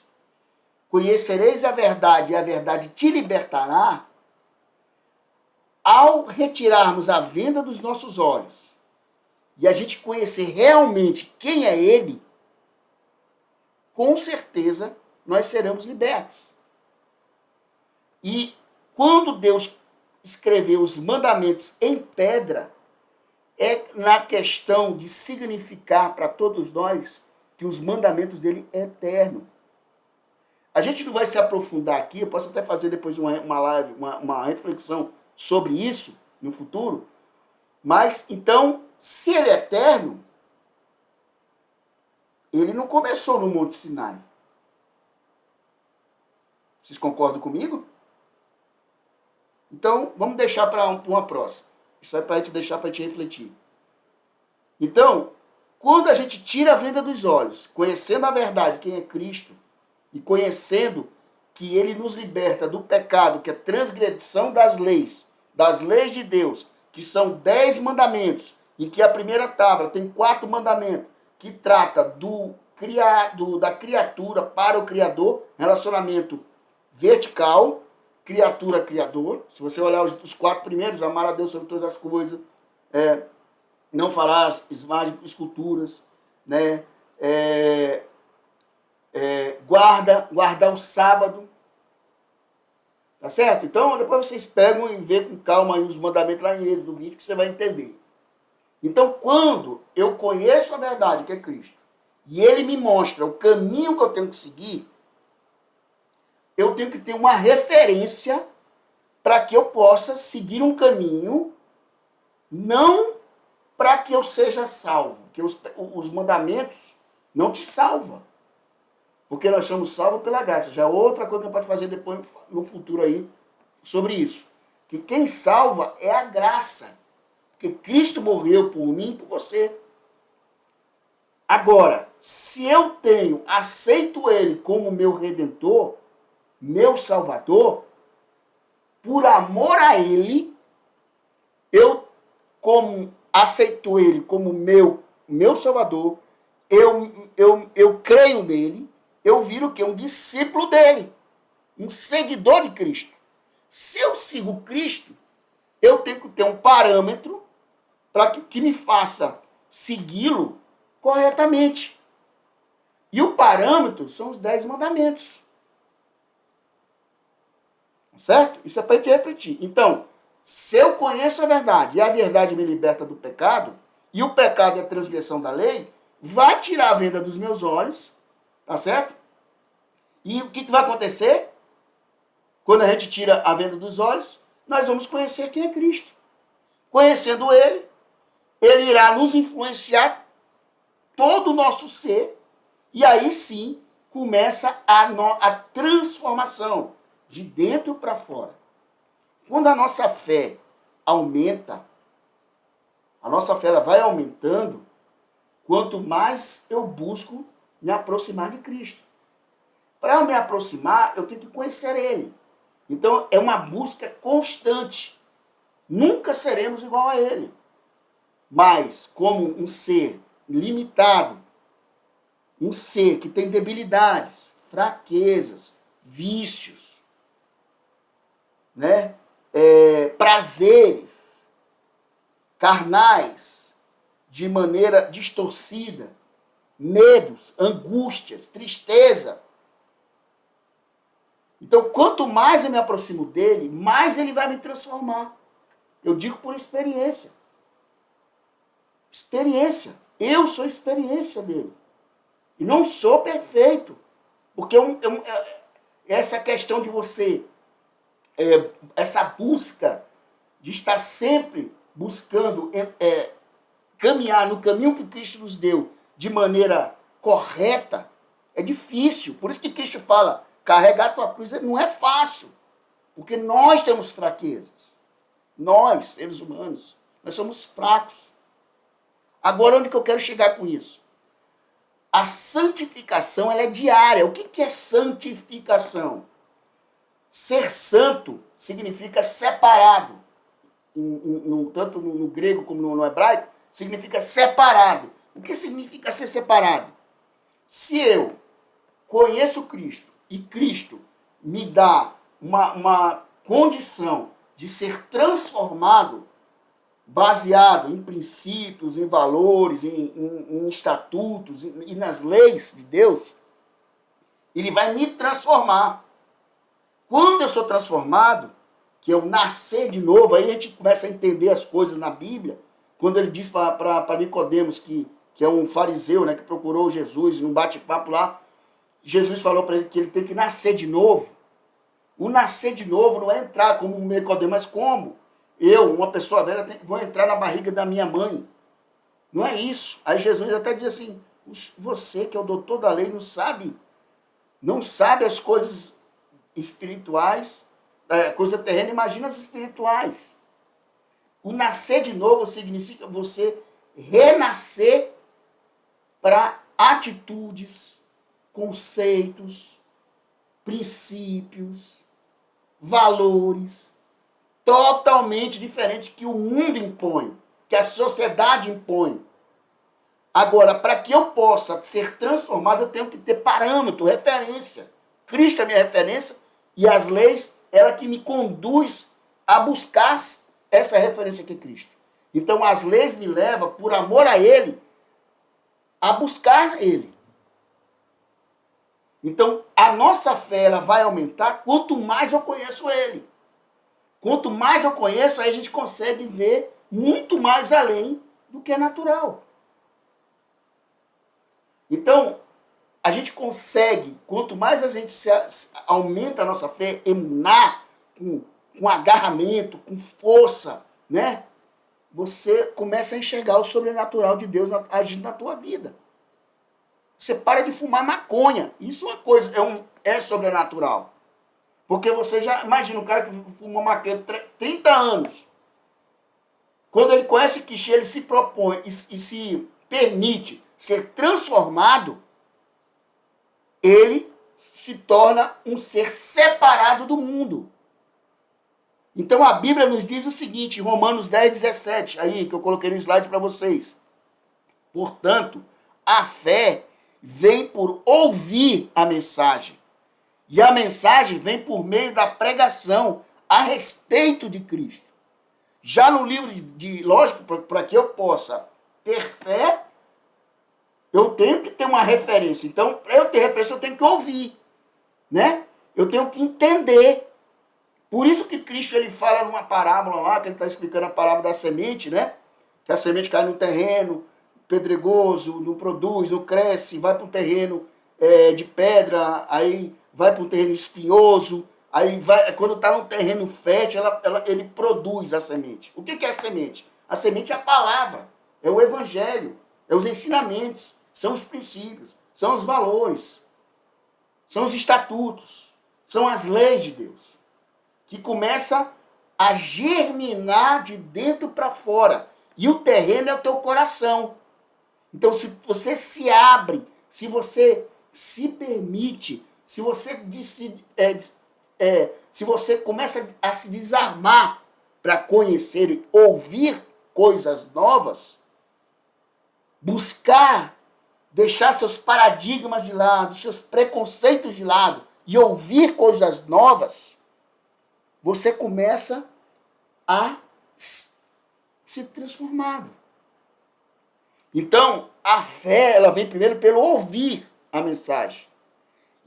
conhecereis a verdade e a verdade te libertará. Ao retirarmos a venda dos nossos olhos e a gente conhecer realmente quem é Ele, com certeza nós seremos libertos. E quando Deus escreveu os mandamentos em pedra, é na questão de significar para todos nós que os mandamentos dele é eterno. A gente não vai se aprofundar aqui, eu posso até fazer depois uma live, uma reflexão sobre isso no futuro, mas então, se ele é eterno, ele não começou no Monte Sinai. Vocês concordam comigo? Então, vamos deixar para uma próxima. Isso é para a gente deixar para a gente refletir. Então, quando a gente tira a venda dos olhos, conhecendo a verdade, quem é Cristo, e conhecendo que ele nos liberta do pecado, que é transgressão das leis de Deus, que são 10 mandamentos, e que a primeira tábua tem 4 mandamentos, que trata da criatura para o Criador, relacionamento vertical, criatura-criador. Se você olhar os 4 primeiros, amar a Deus sobre todas as coisas, não farás imagens, esculturas, né? Guardar o sábado, tá certo? Então, depois vocês pegam e vê com calma aí os mandamentos lá em Êxodo 20, que você vai entender. Então, quando eu conheço a verdade, que é Cristo, e ele me mostra o caminho que eu tenho que seguir, eu tenho que ter uma referência para que eu possa seguir um caminho, não para que eu seja salvo, porque os mandamentos não te salvam. Porque nós somos salvos pela graça. Já é outra coisa que a gente pode fazer depois no futuro aí sobre isso. Que quem salva é a graça. Porque Cristo morreu por mim e por você. Agora, se eu aceito Ele como meu Redentor, meu Salvador, por amor a Ele, eu aceito Ele como meu Salvador, eu creio nele, eu viro o quê? Um discípulo dele, um seguidor de Cristo. Se eu sigo Cristo, eu tenho que ter um parâmetro para que me faça segui-lo corretamente. E o parâmetro são os 10 mandamentos. Certo? Isso é para a gente refletir. Então, se eu conheço a verdade e a verdade me liberta do pecado, e o pecado é a transgressão da lei, vai tirar a venda dos meus olhos, tá certo? E o que vai acontecer? Quando a gente tira a venda dos olhos, nós vamos conhecer quem é Cristo. Conhecendo Ele, Ele irá nos influenciar todo o nosso ser, e aí sim começa a transformação de dentro para fora. Quando a nossa fé aumenta, a nossa fé ela vai aumentando, quanto mais eu busco me aproximar de Cristo. Para eu me aproximar, eu tenho que conhecer Ele. Então, é uma busca constante. Nunca seremos igual a Ele. Mas, como um ser limitado, um ser que tem debilidades, fraquezas, vícios, né? Prazeres carnais de maneira distorcida, medos, angústias, tristeza, Então, quanto mais eu me aproximo dele, mais ele vai me transformar. Eu digo por experiência. Experiência. Eu sou experiência dele. E não sou perfeito. Porque essa questão de você, essa busca de estar sempre buscando caminhar no caminho que Cristo nos deu de maneira correta, é difícil. Por isso que Cristo fala, carregar a tua cruz não é fácil. Porque nós temos fraquezas. Nós, seres humanos, nós somos fracos. Agora, onde que eu quero chegar com isso? A santificação, ela é diária. O que é santificação? Ser santo significa separado. Tanto no grego como no hebraico, significa separado. O que significa ser separado? Se eu conheço Cristo e Cristo me dá uma condição de ser transformado, baseado em princípios, em valores, em estatutos e nas leis de Deus, ele vai me transformar. Quando eu sou transformado, que eu nascer de novo, aí a gente começa a entender as coisas na Bíblia, quando ele diz para Nicodemos, que é um fariseu, né, que procurou Jesus num bate-papo lá, Jesus falou para ele que ele tem que nascer de novo. O nascer de novo não é entrar como um Nicodemos, mas como? Eu, uma pessoa velha, vou entrar na barriga da minha mãe. Não é isso. Aí Jesus até diz assim, você que é o doutor da lei não sabe as coisas espirituais, coisa terrena, imagina as espirituais. O nascer de novo significa você renascer para atitudes, conceitos, princípios, valores totalmente diferentes que o mundo impõe, que a sociedade impõe. Agora, para que eu possa ser transformado, eu tenho que ter parâmetro, referência. Cristo é minha referência e as leis, ela que me conduz a buscar essa referência que é Cristo. Então, as leis me levam, por amor a Ele, a buscar Ele. Então, a nossa fé ela vai aumentar quanto mais eu conheço Ele. Quanto mais eu conheço, aí a gente consegue ver muito mais além do que é natural. Então, a gente consegue, quanto mais a gente aumenta a nossa fé, emunar, com agarramento, com força, né? Você começa a enxergar o sobrenatural de Deus agindo na tua vida. Você para de fumar maconha. Isso é uma coisa, é sobrenatural. Porque você já imagina um cara que fumou maconha 30 anos. Quando ele conhece Cristo, ele se propõe e se permite ser transformado, ele se torna um ser separado do mundo. Então a Bíblia nos diz o seguinte, em Romanos 10, 17, aí que eu coloquei no slide para vocês. Portanto, a fé vem por ouvir a mensagem. E a mensagem vem por meio da pregação a respeito de Cristo. Já no livro lógico, para que eu possa ter fé, eu tenho que ter uma referência. Então, para eu ter referência, eu tenho que ouvir, né? Eu tenho que entender. Por isso que Cristo ele fala numa parábola lá, que ele está explicando a parábola da semente, né? Que a semente cai no terreno pedregoso, não produz, não cresce, vai para um terreno de pedra, aí vai para um terreno espinhoso, aí vai, quando está num terreno fértil, ele produz a semente. O que é a semente? A semente é a palavra, é o evangelho, é os ensinamentos, são os princípios, são os valores, são os estatutos, são as leis de Deus, que começa a germinar de dentro para fora. E o terreno é o teu coração. Então, se você se abre, se você se permite, se você se você começa a se desarmar para conhecer e ouvir coisas novas, buscar, deixar seus paradigmas de lado, seus preconceitos de lado e ouvir coisas novas, você começa a ser transformado. Então, a fé, ela vem primeiro pelo ouvir a mensagem.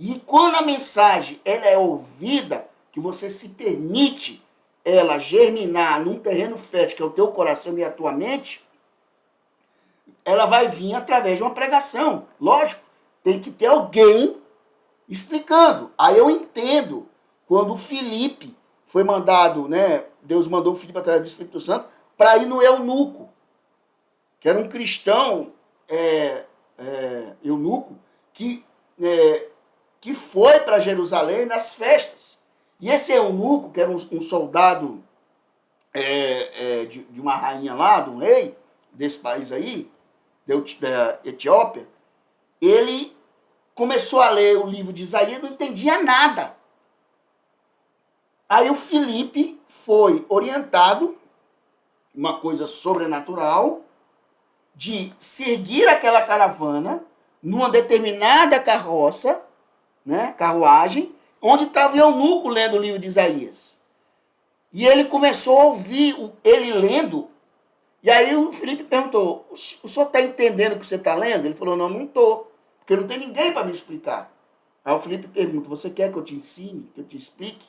E quando a mensagem ela é ouvida, que você se permite ela germinar num terreno fértil, que é o teu coração e a tua mente, ela vai vir através de uma pregação. Lógico, tem que ter alguém explicando. Aí eu entendo quando o Filipe foi mandado, né? Deus mandou o Filipe através do Espírito Santo para ir no eunuco, que era um cristão eunuco que foi para Jerusalém nas festas. E esse eunuco, que era um soldado de uma rainha lá, de um rei desse país aí, da Etiópia, ele começou a ler o livro de Isaías e não entendia nada. Aí o Filipe foi orientado, uma coisa sobrenatural, de seguir aquela caravana numa determinada carroça, né, carruagem, onde estava o eunuco lendo o livro de Isaías. E ele começou a ouvir ele lendo. E aí o Filipe perguntou, o senhor está entendendo o que você está lendo? Ele falou, não estou, porque não tem ninguém para me explicar. Aí o Filipe pergunta, você quer que eu te ensine, que eu te explique?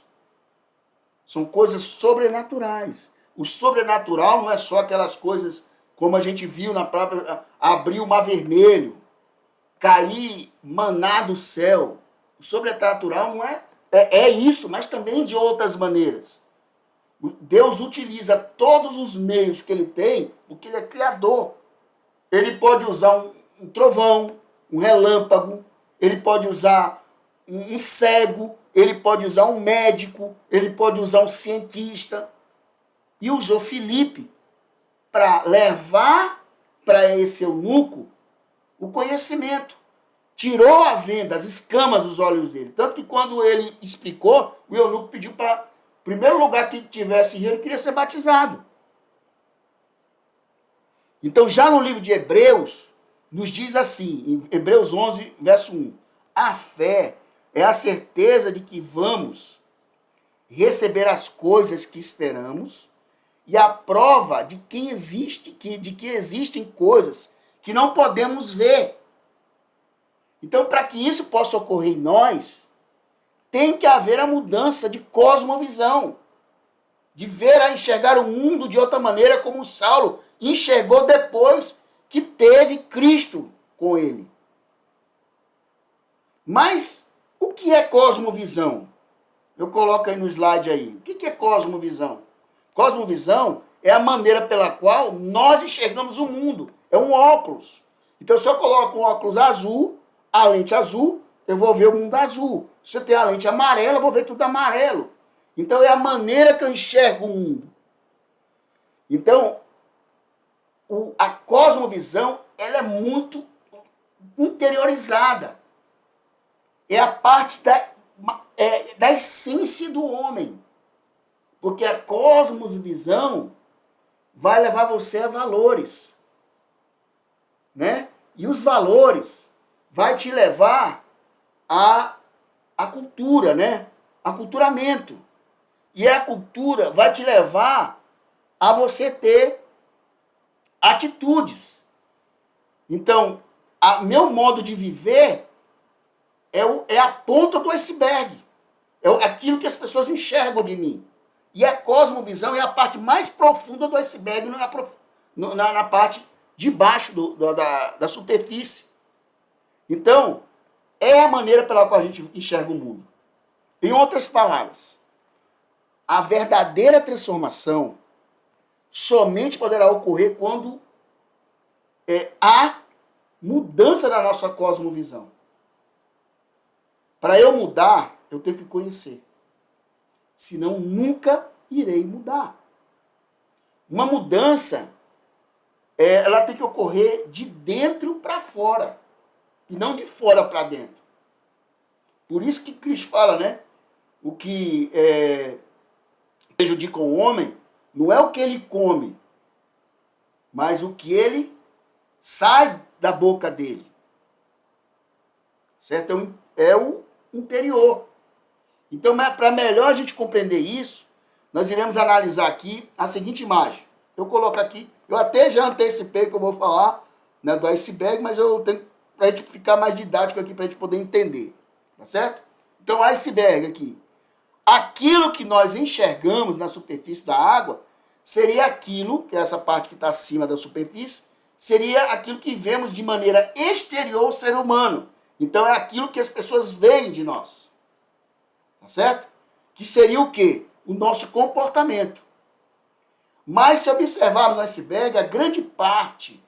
São coisas sobrenaturais. O sobrenatural não é só aquelas coisas como a gente viu na própria... abrir o mar vermelho, cair maná do céu. O sobrenatural não é isso, mas também de outras maneiras. Deus utiliza todos os meios que ele tem, porque ele é criador. Ele pode usar um trovão, um relâmpago, ele pode usar um cego, ele pode usar um médico, ele pode usar um cientista. E usou Filipe para levar para esse eunuco o conhecimento. Tirou a venda, as escamas dos olhos dele. Tanto que quando ele explicou, o eunuco pediu para... primeiro lugar que tivesse rio, ele queria ser batizado. Então, já no livro de Hebreus, nos diz assim, em Hebreus 11, verso 1, a fé é a certeza de que vamos receber as coisas que esperamos e a prova de que existem coisas que não podemos ver. Então, para que isso possa ocorrer em nós, tem que haver a mudança de cosmovisão, de ver a enxergar o mundo de outra maneira, como Saulo enxergou depois que teve Cristo com ele. Mas o que é cosmovisão? Eu coloco aí no slide aí. O que é cosmovisão? Cosmovisão é a maneira pela qual nós enxergamos o mundo. É um óculos. Então, se eu coloco um óculos azul, a lente azul, eu vou ver o mundo azul. Se eu tenho a lente amarela, eu vou ver tudo amarelo. Então, é a maneira que eu enxergo o mundo. Então, a cosmovisão, ela é muito interiorizada. É a parte da essência do homem. Porque a cosmovisão vai levar você a valores. Né? E os valores vai te levar à cultura, né? Aculturamento. E a cultura vai te levar a você ter atitudes. Então, meu modo de viver é a ponta do iceberg. É aquilo que as pessoas enxergam de mim. E a cosmovisão é a parte mais profunda do iceberg, na parte de baixo da superfície. Então, é a maneira pela qual a gente enxerga o mundo. Em outras palavras, a verdadeira transformação somente poderá ocorrer quando há mudança na nossa cosmovisão. Para eu mudar, eu tenho que conhecer. Senão, nunca irei mudar. Uma mudança, ela tem que ocorrer de dentro para fora. E não de fora para dentro. Por isso que Cristo fala, né? O que prejudica o homem não é o que ele come, mas o que ele sai da boca dele. Certo? É o interior. Então, para melhor a gente compreender isso, nós iremos analisar aqui a seguinte imagem. Eu coloco aqui, eu até já antecipei que eu vou falar, né, do iceberg, mas eu tenho para a gente ficar mais didático aqui, para a gente poder entender. tá certo? Então, iceberg aqui. Aquilo que nós enxergamos na superfície da água seria aquilo, que é essa parte que está acima da superfície, seria aquilo que vemos de maneira exterior ao ser humano. Então, é aquilo que as pessoas veem de nós. Tá certo? Que seria o quê? O nosso comportamento. Mas se observarmos o iceberg, a grande parte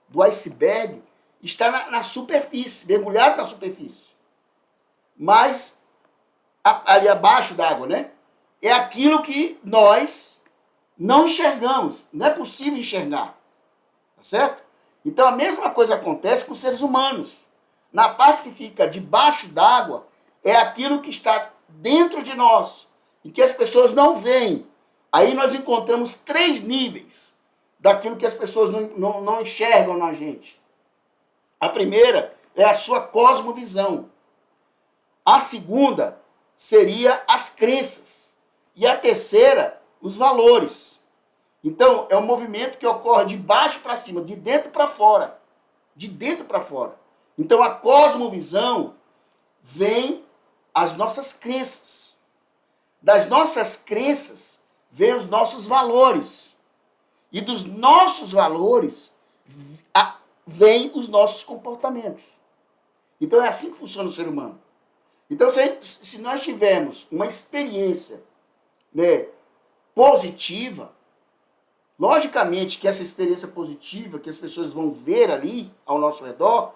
do iceberg está na superfície, mergulhado na superfície. Mas ali abaixo d'água, né? É aquilo que nós não enxergamos. Não é possível enxergar. Tá certo? Então a mesma coisa acontece com os seres humanos. Na parte que fica debaixo d'água, é aquilo que está dentro de nós e que as pessoas não veem. Aí nós encontramos 3 níveis daquilo que as pessoas não enxergam na gente. A primeira é a sua cosmovisão. A segunda seria as crenças. E a terceira, os valores. Então, é um movimento que ocorre de baixo para cima, de dentro para fora. De dentro para fora. Então, a cosmovisão vem as nossas crenças. Das nossas crenças vêm os nossos valores. E dos nossos valores vêm os nossos comportamentos. Então é assim que funciona o ser humano. Então se nós tivermos uma experiência, né, positiva, logicamente que essa experiência positiva que as pessoas vão ver ali ao nosso redor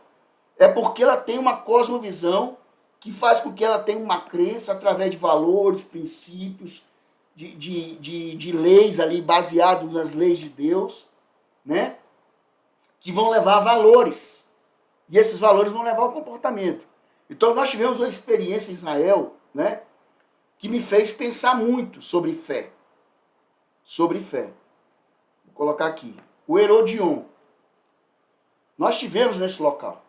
é porque ela tem uma cosmovisão que faz com que ela tenha uma crença através de valores, princípios, de leis ali, baseados nas leis de Deus, né? Que vão levar a valores. E esses valores vão levar ao comportamento. Então, nós tivemos uma experiência em Israel, né? Que me fez pensar muito sobre fé. Sobre fé. Vou colocar aqui. O Herodion. Nós tivemos nesse local.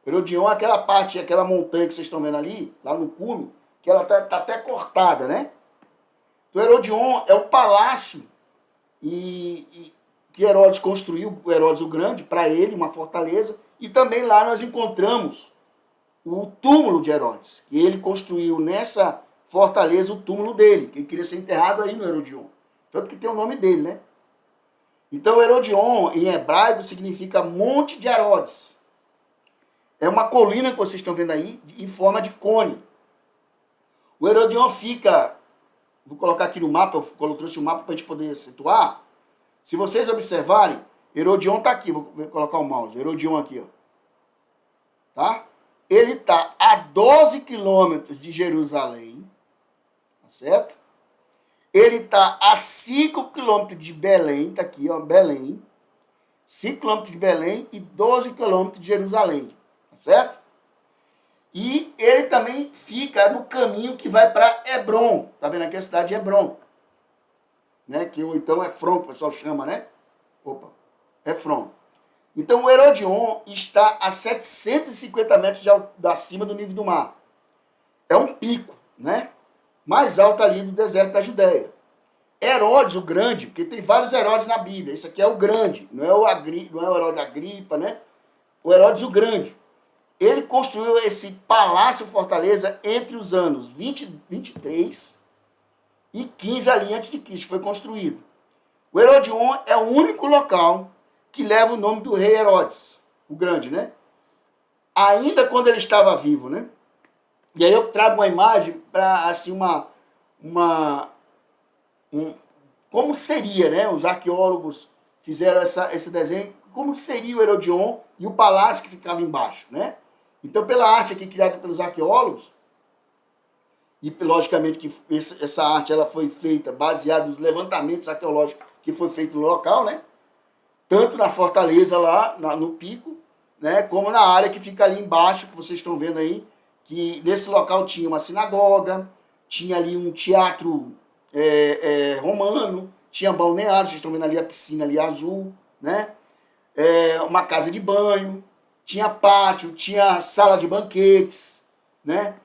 Herodion é aquela parte, aquela montanha que vocês estão vendo ali, lá no cume, que ela tá até cortada, né? Então, Herodion é o palácio que Herodes construiu, o Herodes o Grande, para ele, uma fortaleza, e também lá nós encontramos o túmulo de Herodes, que ele construiu nessa fortaleza o túmulo dele, que ele queria ser enterrado aí no Herodion. Tanto que tem o nome dele, né? Então, Herodion, em hebraico, significa Monte de Herodes. É uma colina que vocês estão vendo aí, em forma de cone. O Herodion fica... Vou colocar aqui no mapa, eu trouxe o mapa para a gente poder situar. Se vocês observarem, Herodion está aqui, vou colocar o mouse, Herodion aqui, ó. Tá? Ele está a 12 quilômetros de Jerusalém, tá certo? Ele está a 5 quilômetros de Belém, tá aqui, ó, Belém. 5 quilômetros de Belém e 12 quilômetros de Jerusalém, tá certo? E ele também fica no caminho que vai para Hebron. Tá vendo aqui a cidade de Hebron? Né? Que então é Efron, que o pessoal chama, né? Opa, Efron. Então o Herodion está a 750 metros acima do nível do mar. É um pico, né? Mais alto ali do deserto da Judéia. Herodes o Grande, porque tem vários Herodes na Bíblia. Esse aqui é o Grande, não é o Herodes Agripa, né? O Herodes o Grande. Ele construiu esse palácio fortaleza entre os anos 23 e 15 ali antes de Cristo, foi construído. O Herodion é o único local que leva o nome do rei Herodes, o Grande, né? Ainda quando ele estava vivo, né? E aí eu trago uma imagem para, assim, como seria, né? Os arqueólogos fizeram esse desenho, como seria o Herodion e o palácio que ficava embaixo, né? Então, pela arte aqui criada pelos arqueólogos, e logicamente que essa arte ela foi feita baseada nos levantamentos arqueológicos que foi feito no local, né? Tanto na fortaleza lá, no pico, né? Como na área que fica ali embaixo, que vocês estão vendo aí, que nesse local tinha uma sinagoga, tinha ali um teatro romano, tinha balneário, vocês estão vendo ali a piscina ali azul, né? Uma casa de banho, tinha pátio, tinha sala de banquetes, né?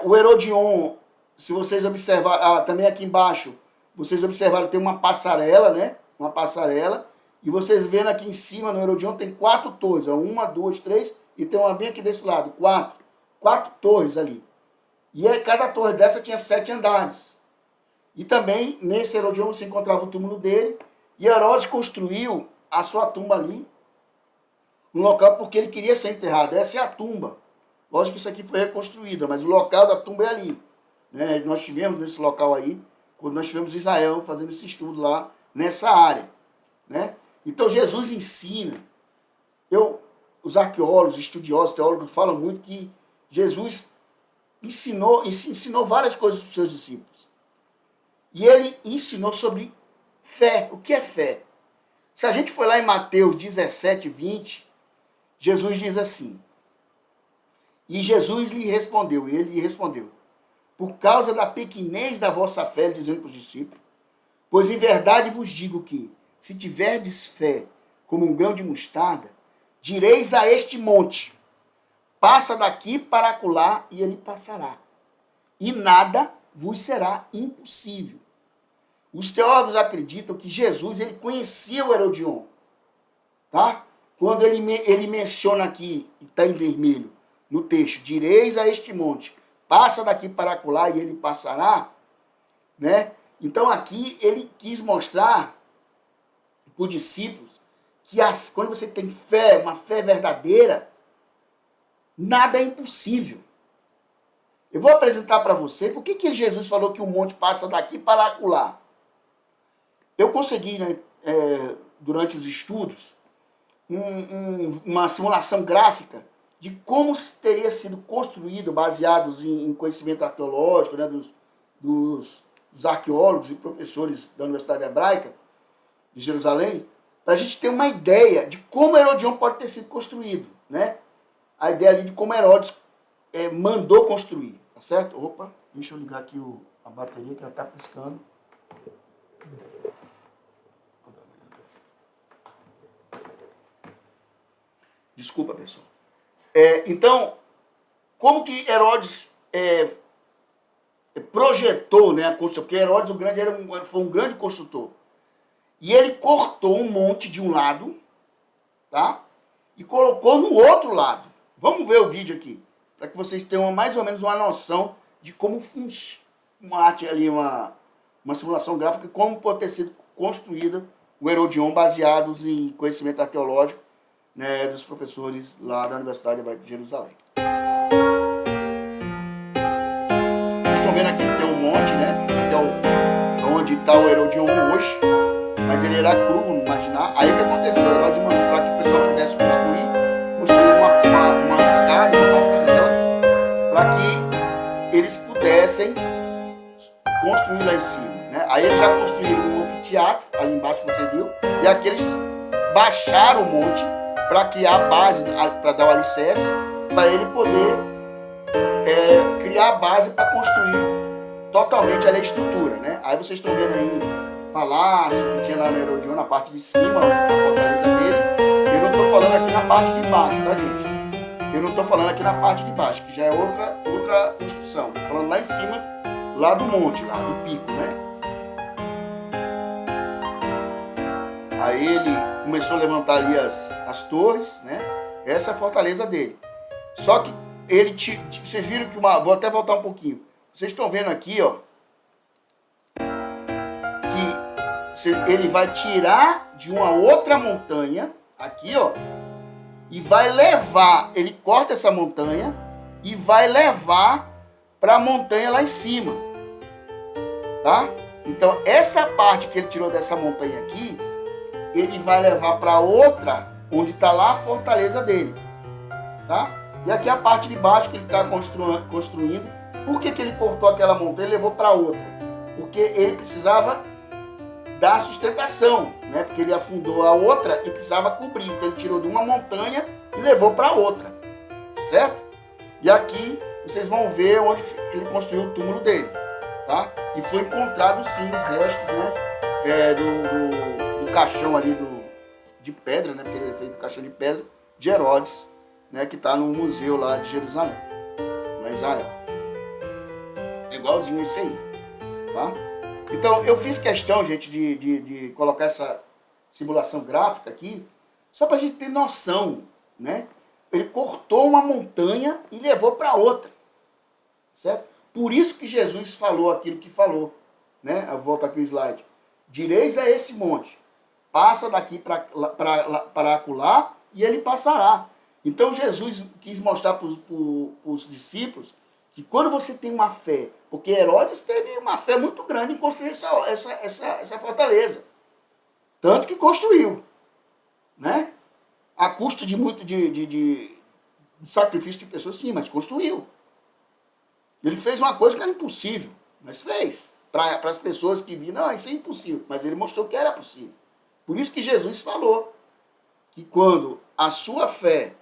O Herodion, se vocês observarem, também aqui embaixo, vocês observaram, tem uma passarela, né? Uma passarela, e vocês vendo aqui em cima no Herodion tem 4 torres, 1, 2, 3, e tem uma bem aqui desse lado, 4. 4 torres ali. E aí, cada torre dessa tinha 7 andares. E também, nesse Herodion, se encontrava o túmulo dele. E Herodes construiu a sua tumba ali, no local, porque ele queria ser enterrado. Essa é a tumba. Lógico que isso aqui foi reconstruída, mas o local da tumba é ali. Né? Nós tivemos nesse local aí, quando nós tivemos Israel fazendo esse estudo lá, nessa área. Né? Então, Jesus ensina. Os arqueólogos, estudiosos, teólogos falam muito que Jesus ensinou várias coisas para os seus discípulos. E ele ensinou sobre fé. O que é fé? Se a gente for lá em Mateus 17, 20, Jesus diz assim: e Jesus lhe respondeu, por causa da pequenez da vossa fé, dizendo para os discípulos, pois em verdade vos digo que, se tiverdes fé como um grão de mostarda, direis a este monte, passa daqui para acolá, e ele passará. E nada vos será impossível. Os teólogos acreditam que Jesus ele conhecia o Herodion. Tá? Quando ele menciona aqui, está em vermelho, no texto, direis a este monte, passa daqui para acolá, e ele passará. Né? Então aqui ele quis mostrar para os discípulos que quando você tem fé, uma fé verdadeira, nada é impossível. Eu vou apresentar para você por que Jesus falou que o monte passa daqui para acolá. Eu consegui, né, durante os estudos, uma simulação gráfica de como teria sido construído, baseados em conhecimento arqueológico, né, dos arqueólogos e professores da Universidade Hebraica de Jerusalém, para a gente ter uma ideia de como Herodion pode ter sido construído. Né? A ideia ali de como Herodes mandou construir. Tá certo? Opa, deixa eu ligar aqui a bateria que ela está piscando. Desculpa, pessoal. Então, como que Herodes projetou, né, a construção? Porque Herodes o Grande foi um grande construtor. E ele cortou um monte de um lado, tá? E colocou no outro lado. Vamos ver o vídeo aqui, para que vocês tenham mais ou menos uma noção de como funciona uma simulação gráfica, como pode ter sido construída o Herodion, baseados em conhecimento arqueológico, né, dos professores lá da Universidade Hebraica de Jerusalém. Estão vendo aqui que tem um monte, né? Esse aqui é onde está o Herodion hoje. Mas ele era cru, vamos imaginar. Aí o que aconteceu? O Herodes mandou para que o pessoal pudesse construir uma escada, uma passarela, para que eles pudessem construir lá em cima. Né? Aí eles já construíram um anfiteatro, ali embaixo você viu, e aqui eles baixaram o monte para criar a base, para dar o alicerce, para ele poder criar a base para construir totalmente a estrutura. Né? Aí vocês estão vendo aí palácio que tinha lá no Herodion, na parte de cima, a fortaleza dele. Eu não estou falando aqui na parte de baixo, tá, gente? Eu não estou falando aqui na parte de baixo, que já é outra construção. Estou falando lá em cima, lá do monte, lá do pico, né? Aí ele começou a levantar ali as torres, né? Essa é a fortaleza dele. Só que ele, vocês viram que vou até voltar um pouquinho. Vocês estão vendo aqui, ó, ele vai tirar de uma outra montanha, aqui, ó, e vai levar, ele corta essa montanha e vai levar para a montanha lá em cima, tá? Então, essa parte que ele tirou dessa montanha aqui, ele vai levar para outra, onde está lá a fortaleza dele, tá? E aqui a parte de baixo que ele está construindo. Por que ele cortou aquela montanha e levou para outra? Porque ele precisava da sustentação, né? Porque ele afundou a outra e precisava cobrir. Então ele tirou de uma montanha e levou para outra, certo? E aqui vocês vão ver onde ele construiu o túmulo dele, tá? E foi encontrado sim os restos, né? Do caixão ali de pedra, né? Porque ele é feito do caixão de pedra de Herodes, né? Que está no museu lá de Jerusalém, lá em Israel. É igualzinho esse aí, tá? Então, eu fiz questão, gente, de colocar essa simulação gráfica aqui, só para a gente ter noção, né? Ele cortou transportou uma montanha e levou para outra. Certo? Por isso que Jesus falou aquilo que falou. Né? Eu volto aqui o slide. Direis a esse monte, passa daqui para acolá, e ele passará. Então Jesus quis mostrar para os discípulos que quando você tem uma fé, porque Herodes teve uma fé muito grande em construir essa fortaleza. Tanto que construiu. Né? A custo de muito de sacrifício de pessoas, sim, mas construiu. Ele fez uma coisa que era impossível, mas fez. Para as pessoas que viram, não, isso é impossível. Mas ele mostrou que era possível. Por isso que Jesus falou que quando a sua fé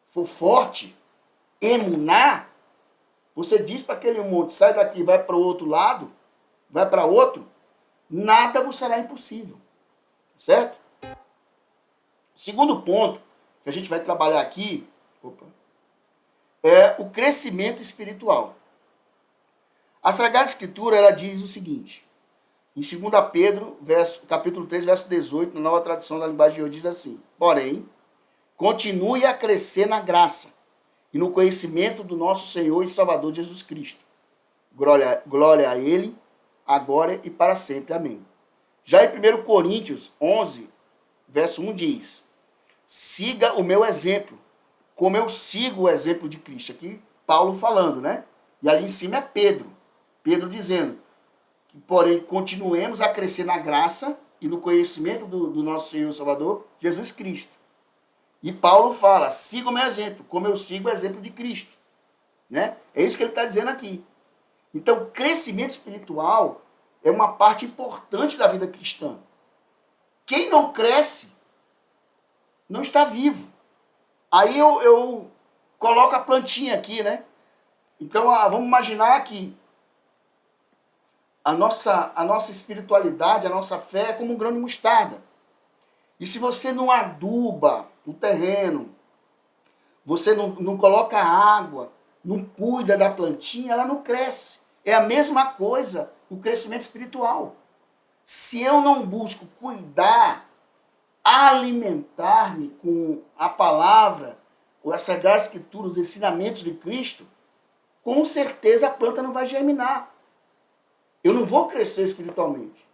for forte, emuná, você diz para aquele monte, sai daqui, vai para o outro lado, vai para outro, nada vos será impossível. Certo? O segundo ponto que a gente vai trabalhar aqui é o crescimento espiritual. A Sagrada Escritura ela diz o seguinte, em 2 Pedro, capítulo 3, verso 18, na Nova Tradução da Linguagem de hoje, diz assim: porém, continue a crescer na graça e no conhecimento do nosso Senhor e Salvador Jesus Cristo. Glória a Ele, agora e para sempre. Amém. Já em 1 Coríntios 11, verso 1 diz: siga o meu exemplo, como eu sigo o exemplo de Cristo. Aqui, Paulo falando, né? E ali em cima é Pedro. Pedro dizendo que, porém, continuemos a crescer na graça e no conhecimento do nosso Senhor e Salvador, Jesus Cristo. E Paulo fala, siga o meu exemplo, como eu sigo o exemplo de Cristo. Né? É isso que ele está dizendo aqui. Então, crescimento espiritual é uma parte importante da vida cristã. Quem não cresce, não está vivo. Aí eu coloco a plantinha aqui, né? Então, vamos imaginar que a nossa espiritualidade, a nossa fé é como um grão de mostarda. E se você não aduba o terreno, você não coloca água, não cuida da plantinha, ela não cresce. É a mesma coisa o crescimento espiritual. Se eu não busco cuidar, alimentar-me com a palavra, ou as Sagradas Escrituras, os ensinamentos de Cristo, com certeza a planta não vai germinar. Eu não vou crescer espiritualmente.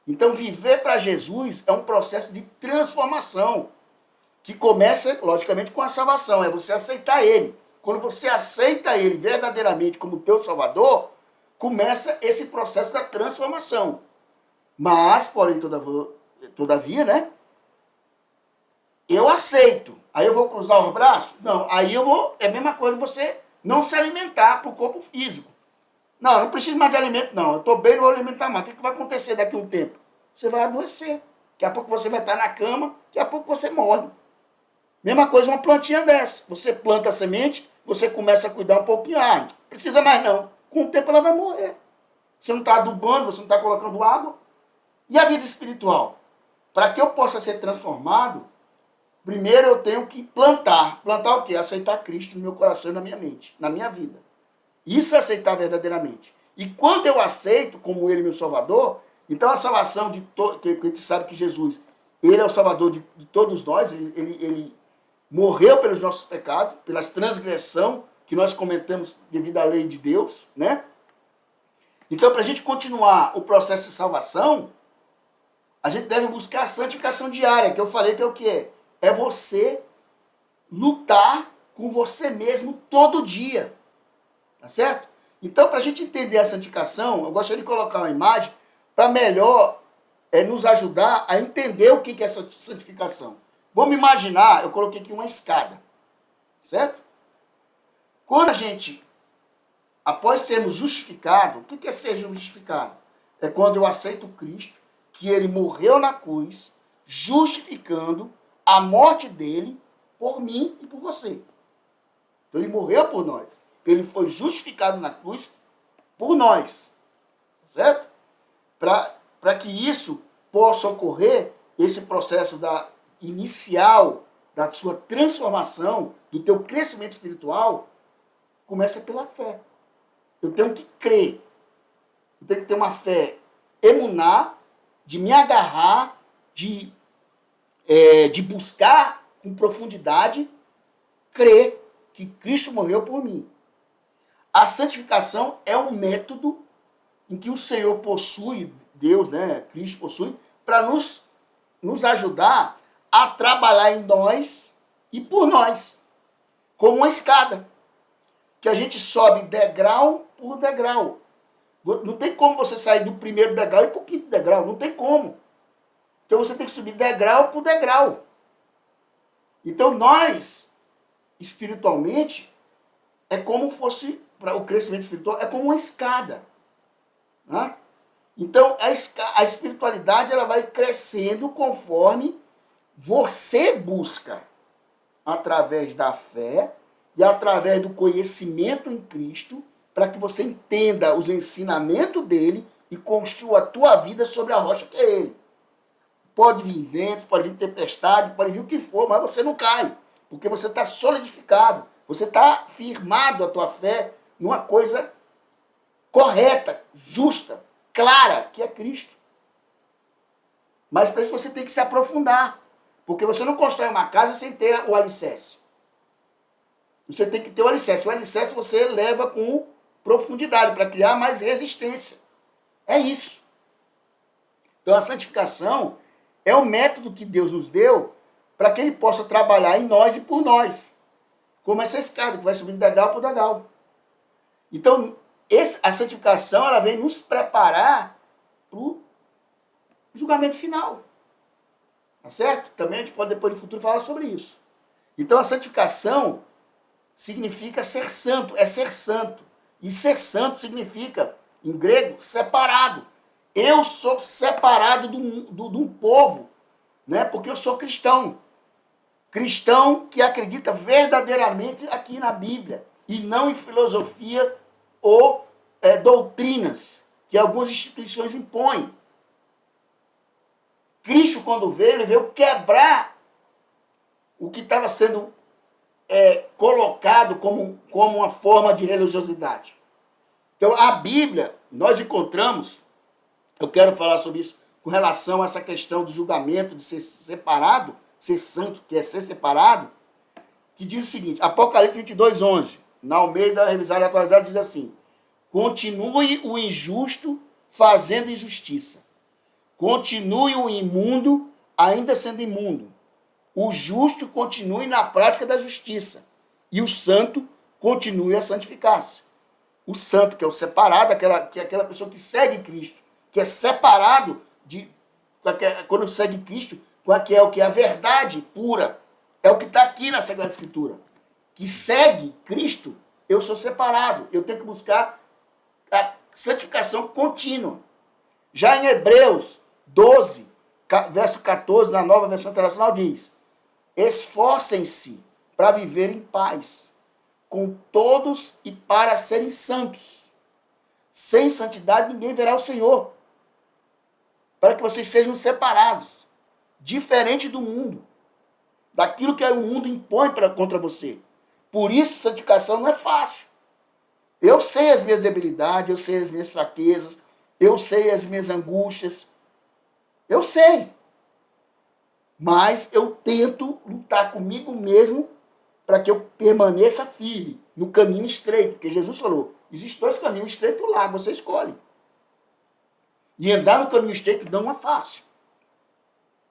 Então, viver para Jesus é um processo de transformação, que começa, logicamente, com a salvação. É você aceitar Ele. Quando você aceita Ele verdadeiramente como teu Salvador, começa esse processo da transformação. Mas, porém, todavia, né? Eu aceito. Aí eu vou cruzar os braços? Não. Aí eu vou... É a mesma coisa você não se alimentar para o corpo físico. Não, não preciso mais de alimento, não. Eu estou bem, não vou alimentar mais. O que vai acontecer daqui a um tempo? Você vai adoecer. Daqui a pouco você vai estar na cama, daqui a pouco você morre. Mesma coisa uma plantinha dessa. Você planta a semente, você começa a cuidar um pouquinho. Ah, não precisa mais não. Com o tempo ela vai morrer. Você não está adubando, você não está colocando água. E a vida espiritual? Para que eu possa ser transformado, primeiro eu tenho que plantar. Plantar o quê? Aceitar Cristo no meu coração e na minha mente, na minha vida. Isso é aceitar verdadeiramente. E quando eu aceito como Ele meu Salvador, então a salvação que a gente sabe que Jesus, Ele é o Salvador de todos nós, ele morreu pelos nossos pecados, pelas transgressões que nós cometemos devido à lei de Deus, né? Então, para a gente continuar o processo de salvação, a gente deve buscar a santificação diária, que eu falei que é o quê? É você lutar com você mesmo todo dia. Tá certo? Então, para a gente entender a santificação, eu gostaria de colocar uma imagem para melhor nos ajudar a entender o que é essa santificação. Vamos imaginar, eu coloquei aqui uma escada, certo? Quando a gente, após sermos justificados, o que é ser justificado? É quando eu aceito Cristo, que Ele morreu na cruz, justificando a morte dele por mim e por você. Então, Ele morreu por nós. Ele foi justificado na cruz por nós, certo? Para que isso possa ocorrer, esse processo inicial da sua transformação, do teu crescimento espiritual, começa pela fé. Eu tenho que crer. Eu tenho que ter uma fé emuná, de me agarrar, de buscar com profundidade, crer que Cristo morreu por mim. A santificação é um método em que o Senhor possui, Deus, né, Cristo possui, para nos ajudar a trabalhar em nós e por nós, como uma escada, que a gente sobe degrau por degrau. Não tem como você sair do primeiro degrau e para o quinto degrau, não tem como. Então você tem que subir degrau por degrau. Então nós, espiritualmente, é como fosse, para o crescimento espiritual, é como uma escada. Né? Então a espiritualidade ela vai crescendo conforme você busca, através da fé e através do conhecimento em Cristo, para que você entenda os ensinamentos dele e construa a tua vida sobre a rocha que é ele. Pode vir ventos, pode vir tempestade, pode vir o que for, mas você não cai, porque você está solidificado, você está firmado a tua fé numa coisa correta, justa, clara, que é Cristo. Mas para isso você tem que se aprofundar, porque você não constrói uma casa sem ter o alicerce. Você tem que ter o alicerce. O alicerce você leva com profundidade para criar mais resistência. É isso. Então a santificação é o método que Deus nos deu para que ele possa trabalhar em nós e por nós. Como essa escada que vai subindo degrau por degrau. Então a santificação ela vem nos preparar para o julgamento final. Tá certo? Também a gente pode depois no futuro falar sobre isso. Então a santificação significa ser santo, é ser santo. E ser santo significa, em grego, separado. Eu sou separado de um povo, né? Porque eu sou cristão. Cristão que acredita verdadeiramente aqui na Bíblia e não em filosofia ou doutrinas que algumas instituições impõem. Cristo, quando veio, ele veio quebrar o que estava sendo colocado como uma forma de religiosidade. Então, a Bíblia, nós encontramos, eu quero falar sobre isso, com relação a essa questão do julgamento, de ser separado, ser santo, que é ser separado, que diz o seguinte, Apocalipse 22, 11, na Almeida Revisada e Atualizada, diz assim, continue o injusto fazendo injustiça. Continue o imundo ainda sendo imundo. O justo continue na prática da justiça. E o santo continue a santificar-se. O santo, que é o separado, que é aquela pessoa que segue Cristo, que é separado quando segue Cristo, que é o que é a verdade pura. É o que está aqui na Sagrada Escritura. Que segue Cristo, eu sou separado. Eu tenho que buscar a santificação contínua. Já em Hebreus 12, verso 14, na Nova Versão Internacional, diz: esforcem-se para viver em paz com todos e para serem santos. Sem santidade ninguém verá o Senhor. Para que vocês sejam separados, diferente do mundo, daquilo que o mundo impõe contra você. Por isso, santificação não é fácil. Eu sei as minhas debilidades, eu sei as minhas fraquezas, eu sei as minhas angústias, eu sei. Mas eu tento lutar comigo mesmo para que eu permaneça firme no caminho estreito. Porque Jesus falou, existem dois caminhos estreitos lá, você escolhe. E andar no caminho estreito não é fácil.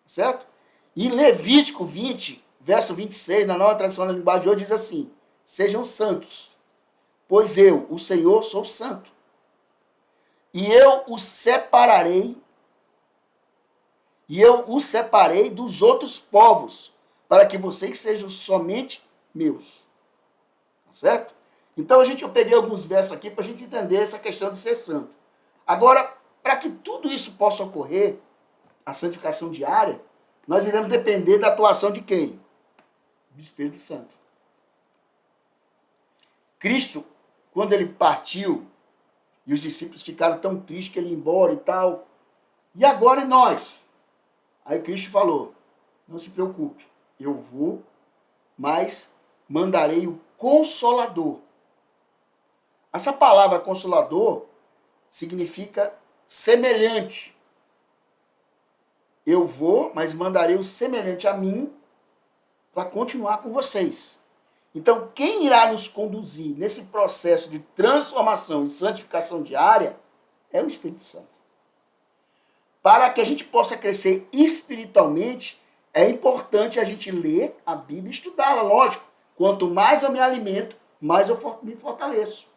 Certo? E em Levítico 20, verso 26, na nova tradução da linguagem de hoje, diz assim, sejam santos, pois eu, o Senhor, sou santo. E eu os separei dos outros povos, para que vocês sejam somente meus. Certo? Então eu peguei alguns versos aqui para a gente entender essa questão de ser santo. Agora, para que tudo isso possa ocorrer, a santificação diária, nós iremos depender da atuação de quem? Do Espírito Santo. Cristo, quando ele partiu, e os discípulos ficaram tão tristes que ele ia embora e tal, e agora e nós? Aí Cristo falou, não se preocupe, eu vou, mas mandarei o Consolador. Essa palavra Consolador significa semelhante. Eu vou, mas mandarei o semelhante a mim, para continuar com vocês. Então, quem irá nos conduzir nesse processo de transformação e santificação diária é o Espírito Santo. Para que a gente possa crescer espiritualmente, é importante a gente ler a Bíblia e estudá-la, lógico. Quanto mais eu me alimento, mais eu me fortaleço.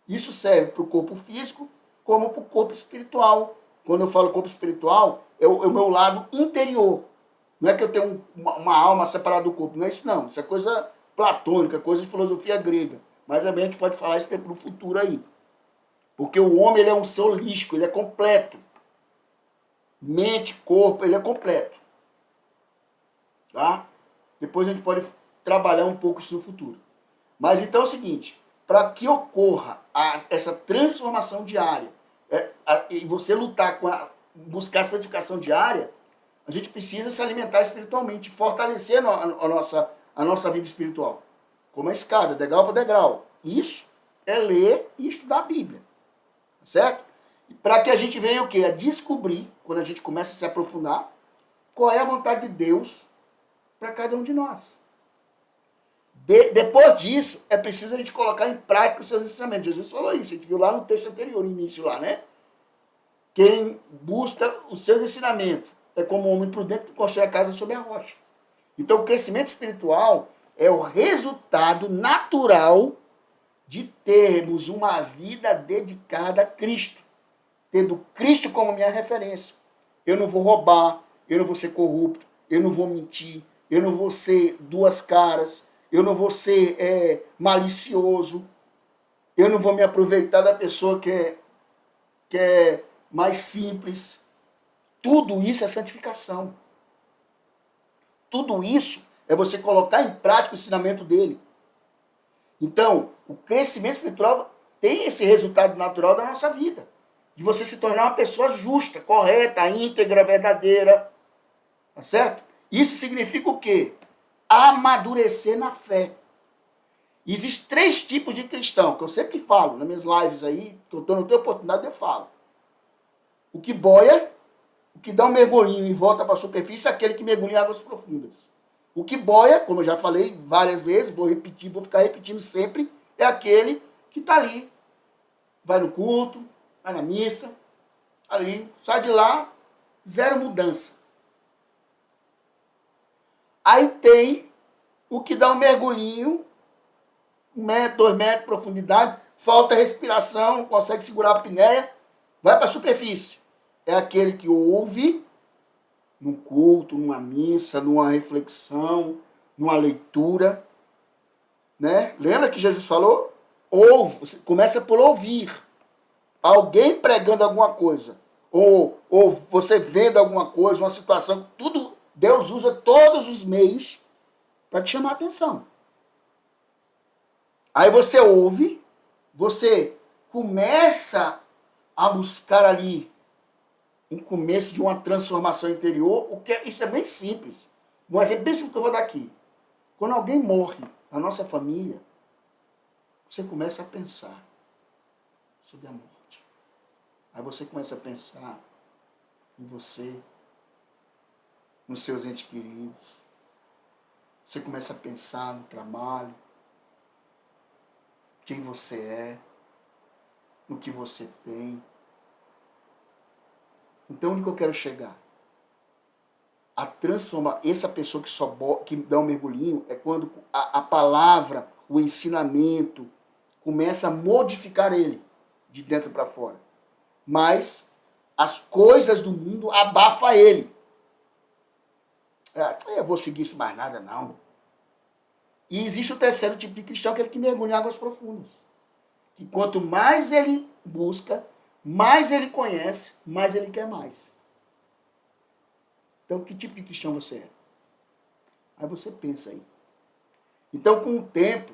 Isso serve para o corpo físico, como para o corpo espiritual. Quando eu falo corpo espiritual, é o meu lado interior. Não é que eu tenho uma alma separada do corpo, não é isso não. Isso é coisa platônica, coisa de filosofia grega. Mas também a gente pode falar isso no futuro aí. Porque o homem ele é um ser holístico, ele é completo. Mente, corpo, ele é completo. Tá? Depois a gente pode trabalhar um pouco isso no futuro. Mas então é o seguinte, para que ocorra essa transformação diária, e você lutar buscar a santificação diária, a gente precisa se alimentar espiritualmente, fortalecer a nossa vida espiritual. Como a escada, degrau por degrau. Isso é ler e estudar a Bíblia. Certo? Para que a gente venha o quê? A descobrir, quando a gente começa a se aprofundar, qual é a vontade de Deus para cada um de nós. Depois disso, é preciso a gente colocar em prática os seus ensinamentos. Jesus falou isso, a gente viu lá no texto anterior, no início lá, né? Quem busca os seus ensinamentos é como um homem prudente que constrói a casa sobre a rocha. Então, o crescimento espiritual é o resultado natural de termos uma vida dedicada a Cristo. Tendo Cristo como minha referência. Eu não vou roubar, eu não vou ser corrupto, eu não vou mentir, eu não vou ser duas caras, eu não vou ser malicioso, eu não vou me aproveitar da pessoa que é mais simples. Tudo isso é santificação. Tudo isso é você colocar em prática o ensinamento dele. Então, o crescimento espiritual tem esse resultado natural da nossa vida. De você se tornar uma pessoa justa, correta, íntegra, verdadeira. Tá certo? Isso significa o quê? Amadurecer na fé. Existem 3 tipos de cristão, que eu sempre falo nas minhas lives aí, que eu não tenho oportunidade, eu falo. O que boia, o que dá um mergulhinho e volta para a superfície, é aquele que mergulha em águas profundas. O que boia, como eu já falei várias vezes, vou ficar repetindo sempre, é aquele que está ali. Vai no culto, vai na missa, ali, sai de lá, zero mudança. Aí tem o que dá um mergulhinho, 1 metro, 2 metros de profundidade, falta respiração, não consegue segurar a apneia, vai para a superfície. É aquele que ouve num culto, numa missa, numa reflexão, numa leitura. Né? Lembra que Jesus falou? Ouve, começa por ouvir. Alguém pregando alguma coisa, ou você vendo alguma coisa, uma situação, tudo, Deus usa todos os meios para te chamar a atenção. Aí você ouve, você começa a buscar ali um começo de uma transformação interior, isso é bem simples. Um exemplo bem simples que eu vou dar aqui. Quando alguém morre na nossa família, você começa a pensar sobre a morte. Aí você começa a pensar em você, nos seus entes queridos. Você começa a pensar no trabalho, quem você é, no que você tem. Então, onde que eu quero chegar? A transformar essa pessoa que dá um mergulhinho é quando a palavra, o ensinamento, começa a modificar ele de dentro para fora. Mas as coisas do mundo abafam ele. Eu vou seguir isso mais nada, não. E existe o terceiro tipo de cristão, aquele que mergulha em águas profundas. Que quanto mais ele busca, mais ele conhece, mais ele quer mais. Então, que tipo de cristão você é? Aí você pensa aí. Então, com o tempo,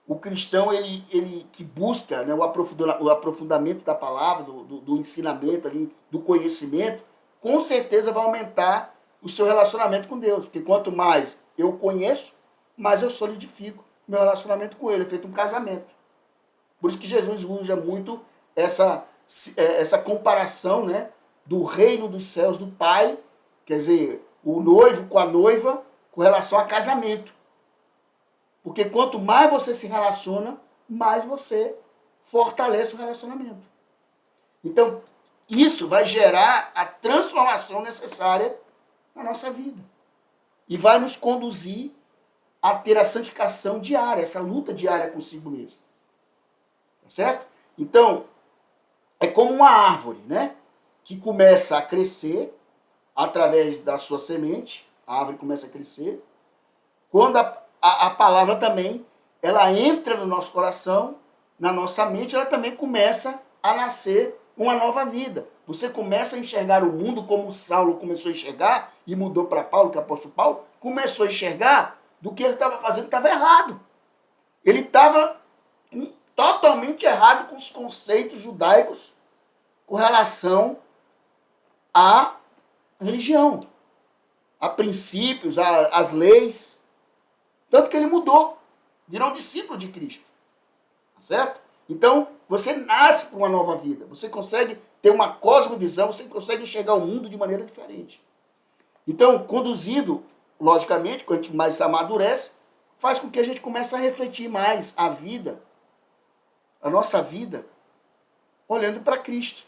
o cristão ele que busca, né, o aprofundamento da palavra, do ensinamento, ali, do conhecimento, com certeza vai aumentar o seu relacionamento com Deus. Porque quanto mais eu conheço, mais eu solidifico meu relacionamento com Ele. É feito um casamento. Por isso que Jesus usa muito essa comparação, né, do reino dos céus, do Pai, quer dizer, o noivo com a noiva, com relação a casamento. Porque quanto mais você se relaciona, mais você fortalece o relacionamento. Então, isso vai gerar a transformação necessária na nossa vida. E vai nos conduzir a ter a santificação diária, essa luta diária consigo mesmo. Tá certo? Então, é como uma árvore, né? Que começa a crescer através da sua semente, a árvore começa a crescer. Quando a palavra também, ela entra no nosso coração, na nossa mente, ela também começa a nascer uma nova vida. Você começa a enxergar o mundo como Saulo começou a enxergar e mudou para Paulo, que é o apóstolo Paulo, começou a enxergar do que ele estava fazendo estava errado. Ele estava totalmente errado com os conceitos judaicos com relação à religião, a princípios, às leis. Tanto que ele mudou, virou um discípulo de Cristo. Tá certo? Então, você nasce para uma nova vida. Você consegue ter uma cosmovisão, você consegue enxergar o mundo de maneira diferente. Então, conduzido, logicamente, quando a gente mais se amadurece, faz com que a gente comece a refletir mais a vida, a nossa vida, olhando para Cristo.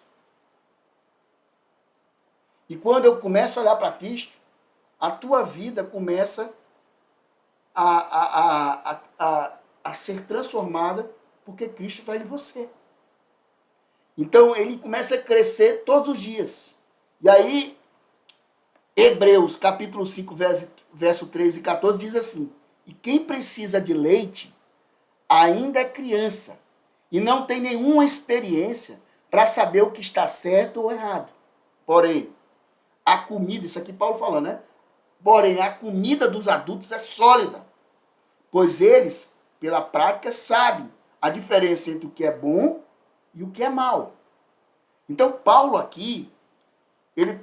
E quando eu começo a olhar para Cristo, a tua vida começa a ser transformada porque Cristo está em você. Então, ele começa a crescer todos os dias. E aí, Hebreus, capítulo 5, verso 13 e 14, diz assim: e quem precisa de leite ainda é criança e não tem nenhuma experiência para saber o que está certo ou errado. Porém, a comida, isso aqui Paulo falando, né? Porém, a comida dos adultos é sólida, pois eles, pela prática, sabem a diferença entre o que é bom e o que é mal. Então, Paulo aqui, ele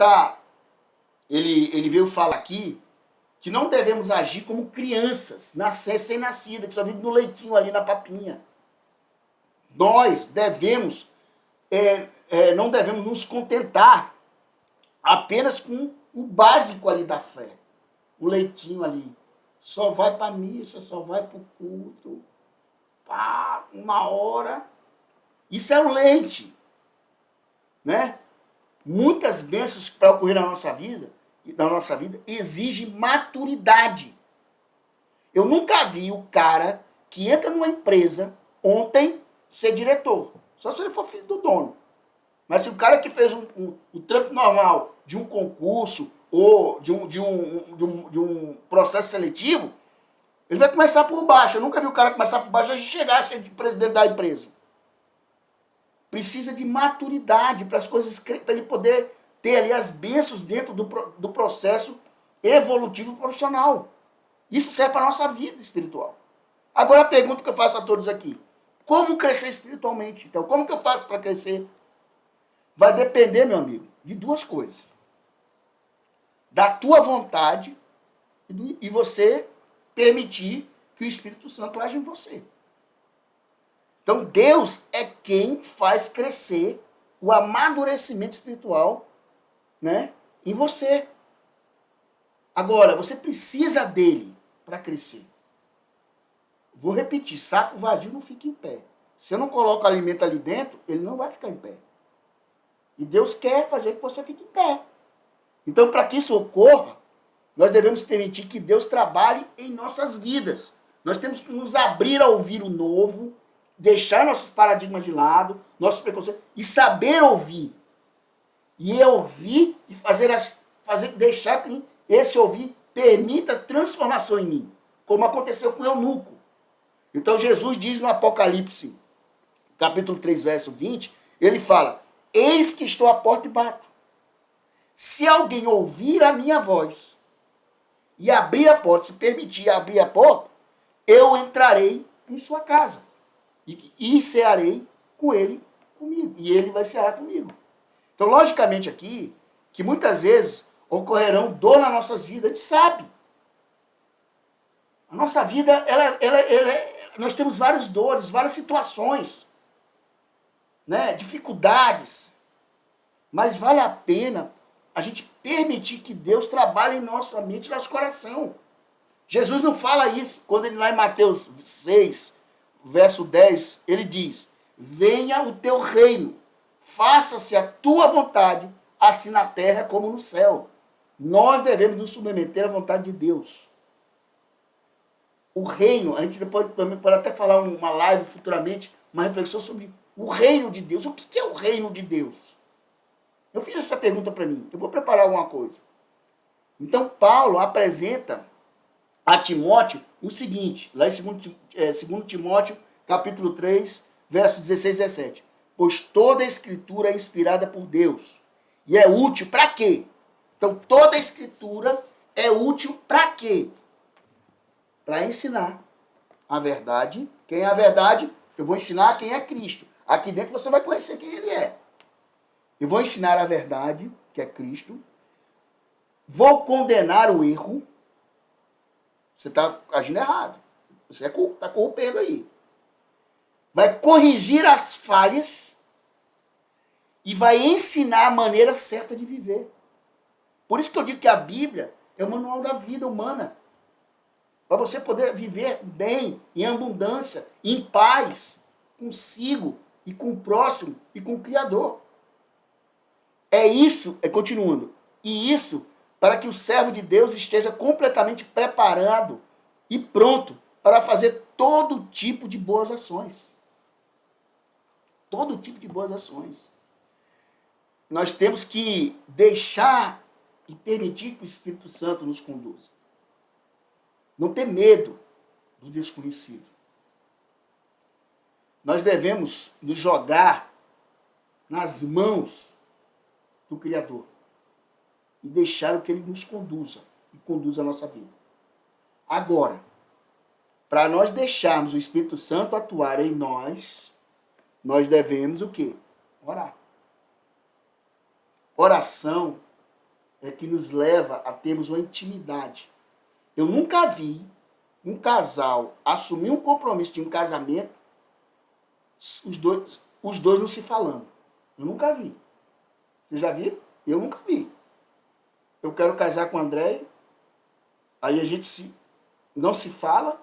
veio falar aqui que não devemos agir como crianças, recém-nascidas, que só vivem no leitinho ali, na papinha. Nós devemos, não devemos nos contentar apenas com o básico ali da fé. O leitinho ali. Só vai para a missa, só vai para o culto. Pá, 1 hora. Isso é o leite. Né? Muitas bênçãos para ocorrer na nossa vida exigem maturidade. Eu nunca vi o cara que entra numa empresa ontem ser diretor. Só se ele for filho do dono. Mas se o cara que fez um trampo normal de um concurso ou de um processo seletivo, ele vai começar por baixo. Eu nunca vi o cara começar por baixo e chegar a ser presidente da empresa. Precisa de maturidade para as coisas, para ele poder ter ali as bênçãos dentro do processo evolutivo profissional. Isso serve para a nossa vida espiritual. Agora a pergunta que eu faço a todos aqui: como crescer espiritualmente? Então, como que eu faço para crescer? Vai depender, meu amigo, de duas coisas. Da tua vontade e você permitir que o Espírito Santo age em você. Então, Deus é quem faz crescer o amadurecimento espiritual, né, em você. Agora, você precisa dele para crescer. Vou repetir, saco vazio não fica em pé. Se eu não coloco alimento ali dentro, ele não vai ficar em pé. E Deus quer fazer que você fique em pé. Então, para que isso ocorra, nós devemos permitir que Deus trabalhe em nossas vidas. Nós temos que nos abrir a ouvir o novo, deixar nossos paradigmas de lado, nossos preconceitos, e saber ouvir. E ouvir e deixar que esse ouvir permita transformação em mim, como aconteceu com o eunuco. Então Jesus diz no Apocalipse, capítulo 3, verso 20, ele fala: eis que estou à porta e bato. Se alguém ouvir a minha voz e abrir a porta, se permitir abrir a porta, eu entrarei em sua casa e cearei com ele, comigo, e ele vai cear comigo. Então, logicamente aqui, que muitas vezes ocorrerão dor nas nossas vidas, a gente sabe. A nossa vida, nós temos várias dores, várias situações, né, dificuldades, mas vale a pena a gente permitir que Deus trabalhe em nossa mente e nosso coração. Jesus não fala isso. Quando ele lá em Mateus 6, verso 10, ele diz: venha o teu reino, faça-se a tua vontade, assim na terra como no céu. Nós devemos nos submeter à vontade de Deus. O reino, a gente depois também pode até falar uma live futuramente, uma reflexão sobre o reino de Deus. O que é o reino de Deus? Eu fiz essa pergunta para mim. Eu vou preparar alguma coisa. Então, Paulo apresenta a Timóteo o seguinte, lá em 2 Timóteo, capítulo 3, verso 16 e 17. Pois toda a escritura é inspirada por Deus e é útil para quê? Então, toda a escritura é útil para quê? Para ensinar a verdade. Quem é a verdade? Eu vou ensinar quem é Cristo. Aqui dentro você vai conhecer quem ele é. Eu vou ensinar a verdade, que é Cristo. Vou condenar o erro. Você está agindo errado. Você está corrompendo aí. Vai corrigir as falhas e vai ensinar a maneira certa de viver. Por isso que eu digo que a Bíblia é o manual da vida humana. Para você poder viver bem, em abundância, em paz, consigo e com o próximo e com o Criador. É isso, continuando, e isso para que o servo de Deus esteja completamente preparado e pronto para fazer todo tipo de boas ações. Todo tipo de boas ações. Nós temos que deixar e permitir que o Espírito Santo nos conduza. Não ter medo do desconhecido. Nós devemos nos jogar nas mãos do Criador e deixar que ele nos conduza e conduza a nossa vida. Agora, para nós deixarmos o Espírito Santo atuar em nós, nós devemos o quê? Orar. Oração é que nos leva a termos uma intimidade. Eu nunca vi um casal assumir um compromisso de um casamento, os dois não se falando. Eu nunca vi. Vocês já viram? Eu nunca vi. Eu quero casar com o André, aí a gente não se fala,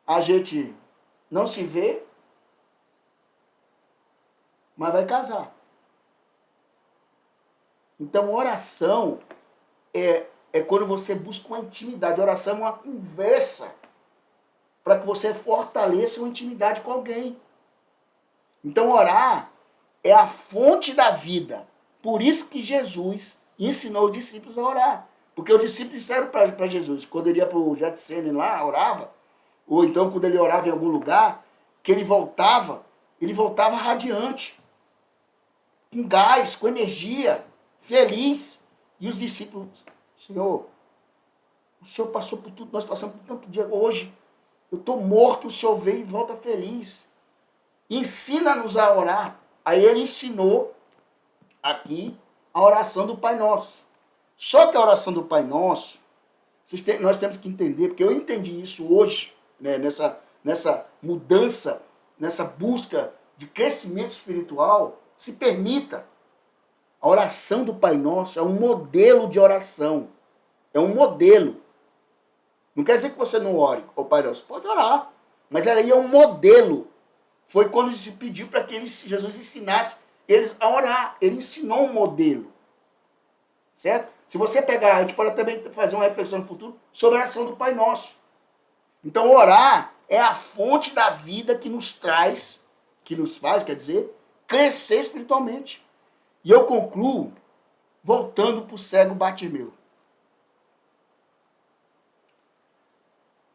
a gente não se vê, mas vai casar. Então, oração é quando você busca uma intimidade. Oração é uma conversa para que você fortaleça uma intimidade com alguém. Então, orar é a fonte da vida. Por isso que Jesus ensinou os discípulos a orar. Porque os discípulos disseram para Jesus, quando ele ia para o Getsemane lá, orava, ou então quando ele orava em algum lugar, que ele voltava radiante, com gás, com energia, feliz. E os discípulos, Senhor, o Senhor passou por tudo, nós passamos por tanto dia hoje. Eu estou morto, o Senhor veio e volta feliz. Ensina-nos a orar. Aí ele ensinou aqui a oração do Pai Nosso. Só que a oração do Pai Nosso, nós temos que entender, porque eu entendi isso hoje, né, nessa mudança, nessa busca de crescimento espiritual. Se permita. A oração do Pai Nosso é um modelo de oração. É um modelo. Não quer dizer que você não ore, o Pai Nosso. Pode orar. Mas aí é um modelo. Foi quando se pediu para que Jesus ensinasse eles a orar. Ele ensinou um modelo. Certo? Se você pegar, a gente pode também fazer uma reflexão no futuro sobre a oração do Pai Nosso. Então, orar é a fonte da vida que nos traz, que nos faz, quer dizer, crescer espiritualmente. E eu concluo voltando para o cego Bartimeu.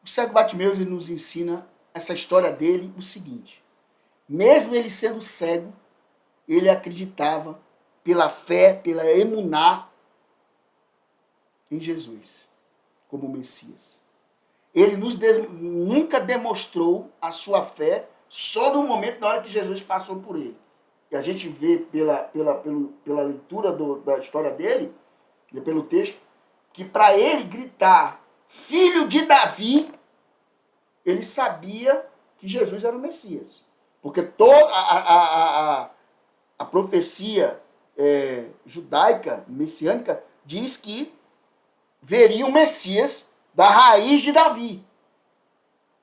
O cego Bartimeu ele nos ensina essa história dele o seguinte. Mesmo ele sendo cego, ele acreditava pela fé, pela emuná em Jesus como Messias. Ele nunca demonstrou a sua fé só no momento da hora que Jesus passou por ele. E a gente vê pela leitura da história dele, pelo texto, que para ele gritar, filho de Davi, ele sabia que Jesus era o Messias. Porque toda a profecia judaica, messiânica, diz que veria um Messias da raiz de Davi.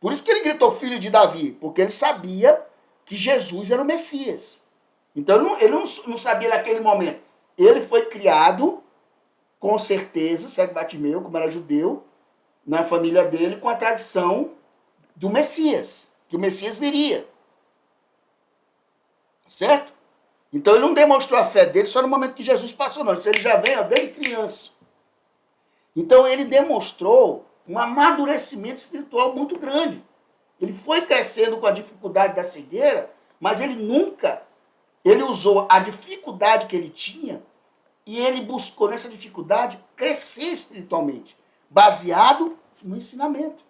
Por isso que ele gritou filho de Davi, porque ele sabia que Jesus era o Messias. Então ele não sabia naquele momento. Ele foi criado, com certeza, cego Bartimeu, como era judeu, na família dele, com a tradição do Messias, que o Messias viria. Certo? Então ele não demonstrou a fé dele só no momento que Jesus passou, não. Isso ele já vem desde criança. Então ele demonstrou um amadurecimento espiritual muito grande. Ele foi crescendo com a dificuldade da cegueira, mas ele usou a dificuldade que ele tinha e ele buscou nessa dificuldade crescer espiritualmente, baseado no ensinamento,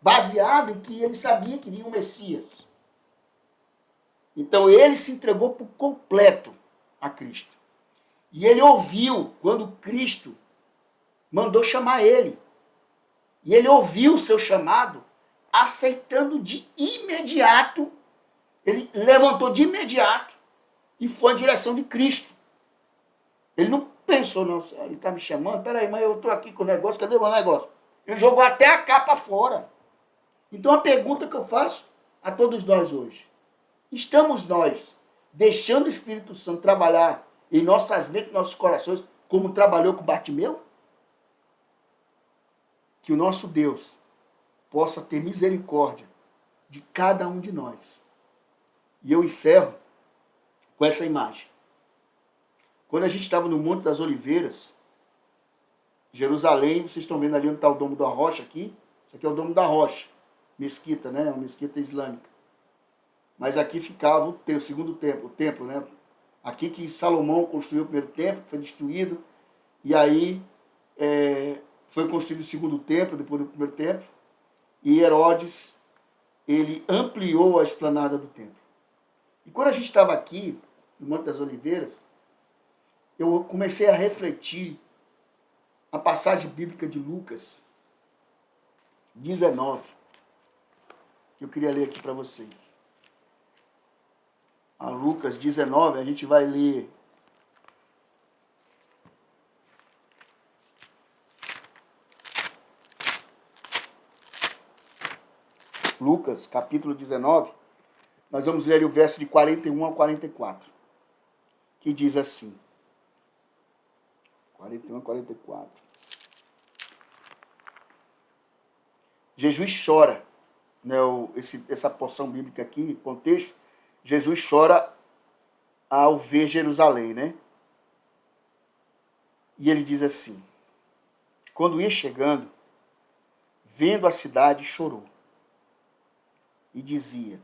baseado em que ele sabia que vinha um Messias. Então ele se entregou por completo a Cristo. E ele ouviu quando Cristo mandou chamar ele. E ele ouviu o seu chamado, aceitando de imediato. Ele levantou de imediato e foi em direção de Cristo. Ele não pensou, não, ele está me chamando, peraí, mas eu estou aqui com o negócio, cadê o meu negócio? Ele jogou até a capa fora. Então a pergunta que eu faço a todos nós hoje: estamos nós deixando o Espírito Santo trabalhar em nossas mentes, em nossos corações, como trabalhou com Bartimeu? Que o nosso Deus possa ter misericórdia de cada um de nós. E eu encerro com essa imagem. Quando a gente estava no Monte das Oliveiras, Jerusalém, vocês estão vendo ali onde está o Domo da Rocha aqui? Isso aqui é o Domo da Rocha, mesquita, né? Uma mesquita islâmica. Mas aqui ficava o segundo templo, o templo, né? Aqui que Salomão construiu o primeiro templo, foi destruído, e aí foi construído o segundo templo, depois do primeiro templo, e Herodes, ele ampliou a esplanada do templo. E quando a gente estava aqui, no Monte das Oliveiras, eu comecei a refletir a passagem bíblica de Lucas 19, que eu queria ler aqui para vocês. A Lucas 19, a gente vai ler Lucas, capítulo 19, nós vamos ler o verso de 41 a 44, que diz assim, 41 a 44. Jesus chora, né, essa porção bíblica aqui, contexto, Jesus chora ao ver Jerusalém, né? E ele diz assim, quando ia chegando, vendo a cidade, chorou. E dizia,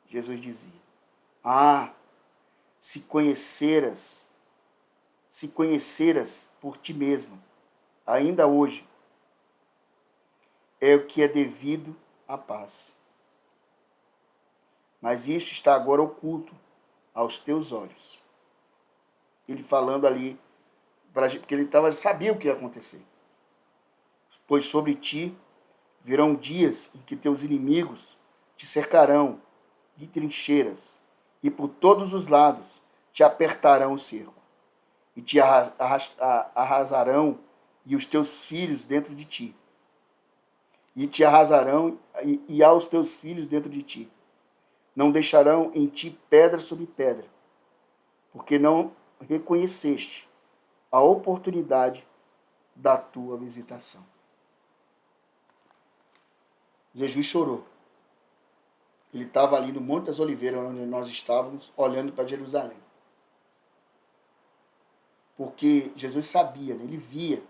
Jesus dizia, se conheceras por ti mesmo, ainda hoje, é o que é devido à paz. Mas isso está agora oculto aos teus olhos. Ele falando ali, porque ele sabia o que ia acontecer. Pois sobre ti virão dias em que teus inimigos te cercarão de trincheiras, e por todos os lados te apertarão o cerco, e te arrasarão, e os teus filhos dentro de ti. E te arrasarão, e aos teus filhos dentro de ti. Não deixarão em ti pedra sobre pedra, porque não reconheceste a oportunidade da tua visitação. Jesus chorou. Ele estava ali no Monte das Oliveiras, onde nós estávamos, olhando para Jerusalém. Porque Jesus sabia, né? Ele via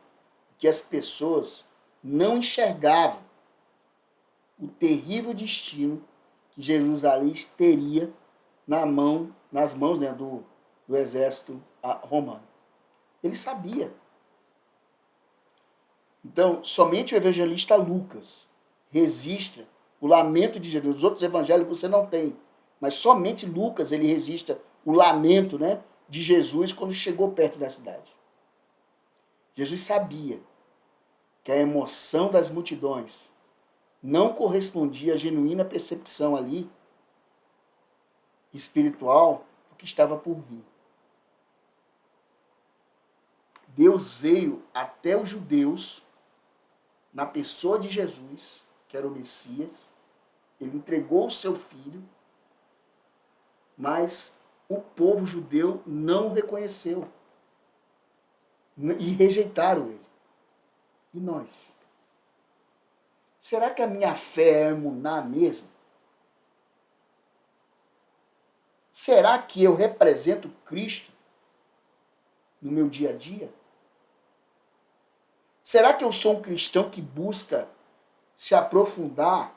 que as pessoas não enxergavam o terrível destino que Jerusalém teria nas mãos, né, do exército romano. Ele sabia. Então, somente o evangelista Lucas registra o lamento de Jesus. Os outros evangelhos você não tem, mas somente Lucas ele registra o lamento, né, de Jesus quando chegou perto da cidade. Jesus sabia que a emoção das multidões não correspondia à genuína percepção ali espiritual do que estava por vir. Deus veio até os judeus na pessoa de Jesus, que era o Messias. Ele entregou o seu filho, mas o povo judeu não o reconheceu e rejeitaram ele. E nós? Será que a minha fé é emuná mesmo? Será que eu represento Cristo no meu dia a dia? Será que eu sou um cristão que busca se aprofundar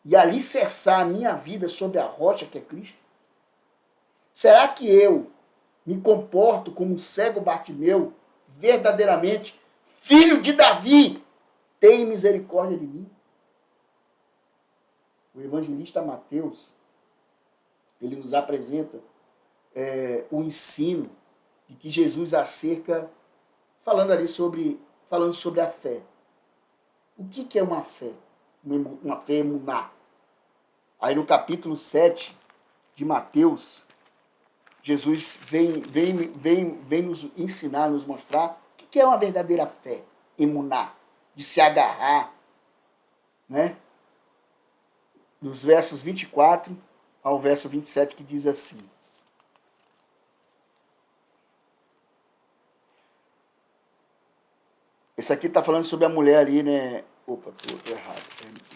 e alicerçar a minha vida sobre a rocha que é Cristo? Será que eu me comporto como um cego Bartimeu, verdadeiramente filho de Davi, tem misericórdia de mim? O evangelista Mateus, ele nos apresenta o ensino de que Jesus acerca, falando sobre a fé. O que é uma fé? Uma fé emuná. Aí no capítulo 7 de Mateus, Jesus vem nos ensinar, nos mostrar o que é uma verdadeira fé, emuná, de se agarrar, né? Dos versos 24 ao verso 27, que diz assim: esse aqui está falando sobre a mulher ali, né? Opa, tô errado.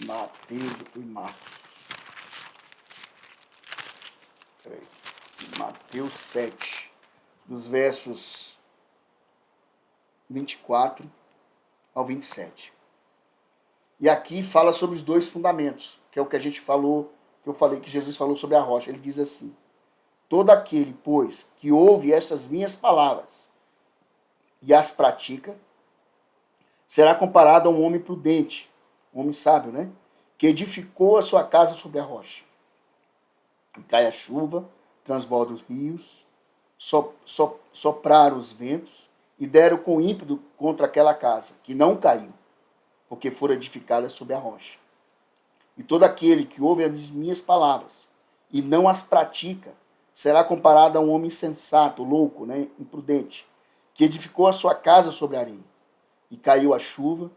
É Mateus e Marcos. Peraí. Mateus 7, dos versos 24 ao 27. E aqui fala sobre os dois fundamentos, que é o que a gente falou, que eu falei, que Jesus falou sobre a rocha. Ele diz assim: todo aquele, pois, que ouve estas minhas palavras e as pratica, será comparado a um homem prudente, um homem sábio, né? Que edificou a sua casa sobre a rocha. E cai a chuva, transborda os rios, sopraram os ventos e deram com ímpeto contra aquela casa, que não caiu, porque fora edificada sobre a rocha. E todo aquele que ouve as minhas palavras e não as pratica, será comparado a um homem insensato, louco, né? Imprudente, que edificou a sua casa sobre a areia. E caiu a chuva,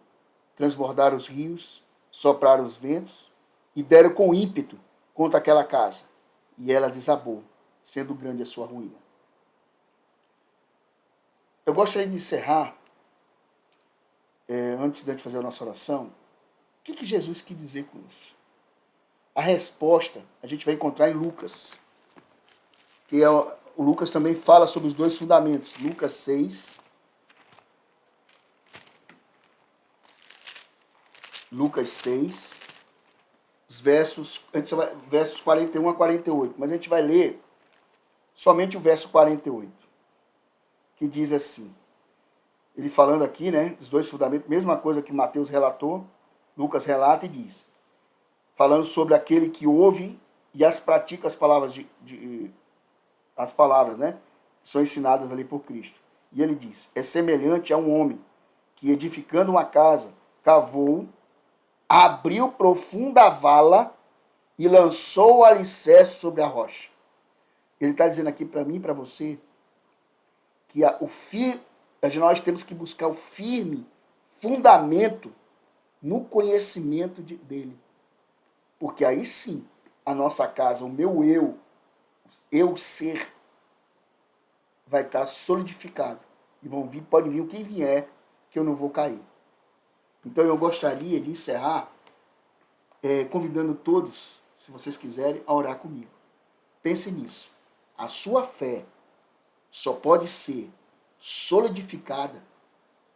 transbordaram os rios, sopraram os ventos e deram com ímpeto contra aquela casa. E ela desabou, sendo grande a sua ruína. Eu gostaria de encerrar, antes de a gente fazer a nossa oração, o que Jesus quis dizer com isso? A resposta a gente vai encontrar em Lucas, que o Lucas também fala sobre os dois fundamentos. Lucas 6, os versos 41 a 48, mas a gente vai ler somente o verso 48, que diz assim, ele falando aqui, né, dos dois fundamentos, mesma coisa que Mateus relatou, Lucas relata e diz, falando sobre aquele que ouve e as pratica as palavras as palavras, né, que são ensinadas ali por Cristo. E ele diz, é semelhante a um homem que edificando uma casa, cavou, abriu profunda vala e lançou o alicerce sobre a rocha. Ele está dizendo aqui para mim e para você que nós temos que buscar o firme fundamento no conhecimento dele. Porque aí sim, a nossa casa, o meu eu ser, vai estar solidificado. E pode vir o que vier, que eu não vou cair. Então eu gostaria de encerrar convidando todos, se vocês quiserem, a orar comigo. Pense nisso. A sua fé só pode ser solidificada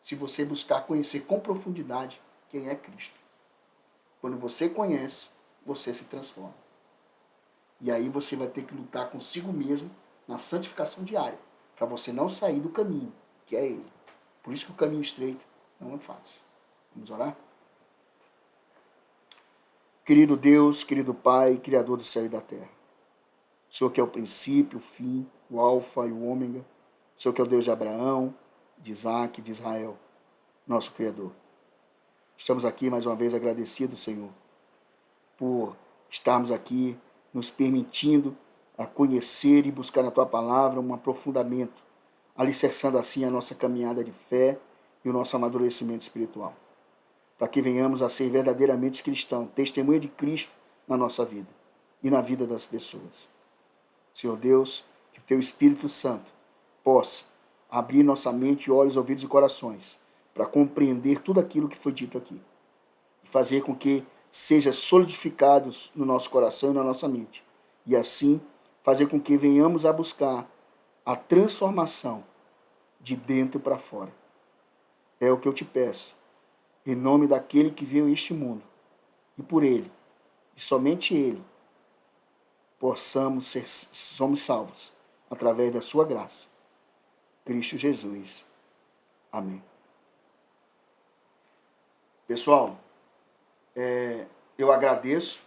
se você buscar conhecer com profundidade quem é Cristo. Quando você conhece, você se transforma. E aí você vai ter que lutar consigo mesmo na santificação diária, para você não sair do caminho, que é Ele. Por isso que o caminho estreito não é fácil. Vamos orar? Querido Deus, querido Pai, Criador do céu e da terra. O Senhor que é o princípio, o fim, o alfa e o ômega. O Senhor que é o Deus de Abraão, de Isaac, de Israel, nosso Criador. Estamos aqui mais uma vez agradecidos, Senhor, por estarmos aqui nos permitindo a conhecer e buscar na Tua Palavra um aprofundamento, alicerçando assim a nossa caminhada de fé e o nosso amadurecimento espiritual. para que venhamos a ser verdadeiramente cristãos, testemunha de Cristo na nossa vida e na vida das pessoas. Senhor Deus, que o Teu Espírito Santo possa abrir nossa mente, olhos, ouvidos e corações para compreender tudo aquilo que foi dito aqui e fazer com que seja solidificado no nosso coração e na nossa mente. E assim fazer com que venhamos a buscar a transformação de dentro para fora. É o que eu te peço, em nome daquele que veio a este mundo, e por ele, e somente ele, somos salvos, através da sua graça. Cristo Jesus. Amém. Pessoal, eu agradeço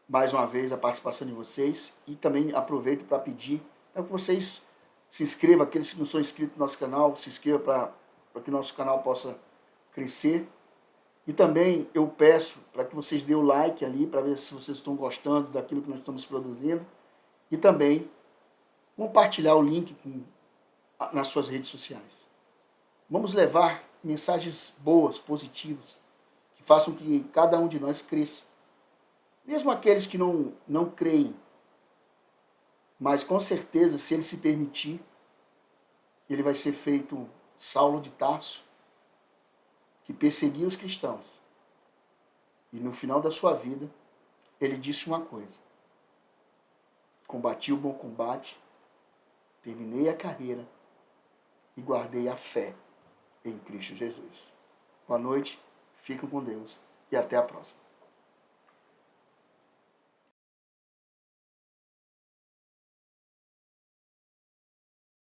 mais uma vez a participação de vocês e também aproveito para pedir para que vocês se inscrevam, aqueles que não são inscritos no nosso canal, se inscrevam para que o nosso canal possa crescer. E também eu peço para que vocês dêem o like ali, para ver se vocês estão gostando daquilo que nós estamos produzindo. E também compartilhar o link nas suas redes sociais. Vamos levar mensagens boas, positivas, que façam que cada um de nós cresça. Mesmo aqueles que não creem, mas com certeza, se ele se permitir, ele vai ser feito Saulo de Tarso, que perseguia os cristãos. E no final da sua vida, ele disse uma coisa: combati o bom combate, terminei a carreira e guardei a fé em Cristo Jesus. Boa noite, fiquem com Deus e até a próxima.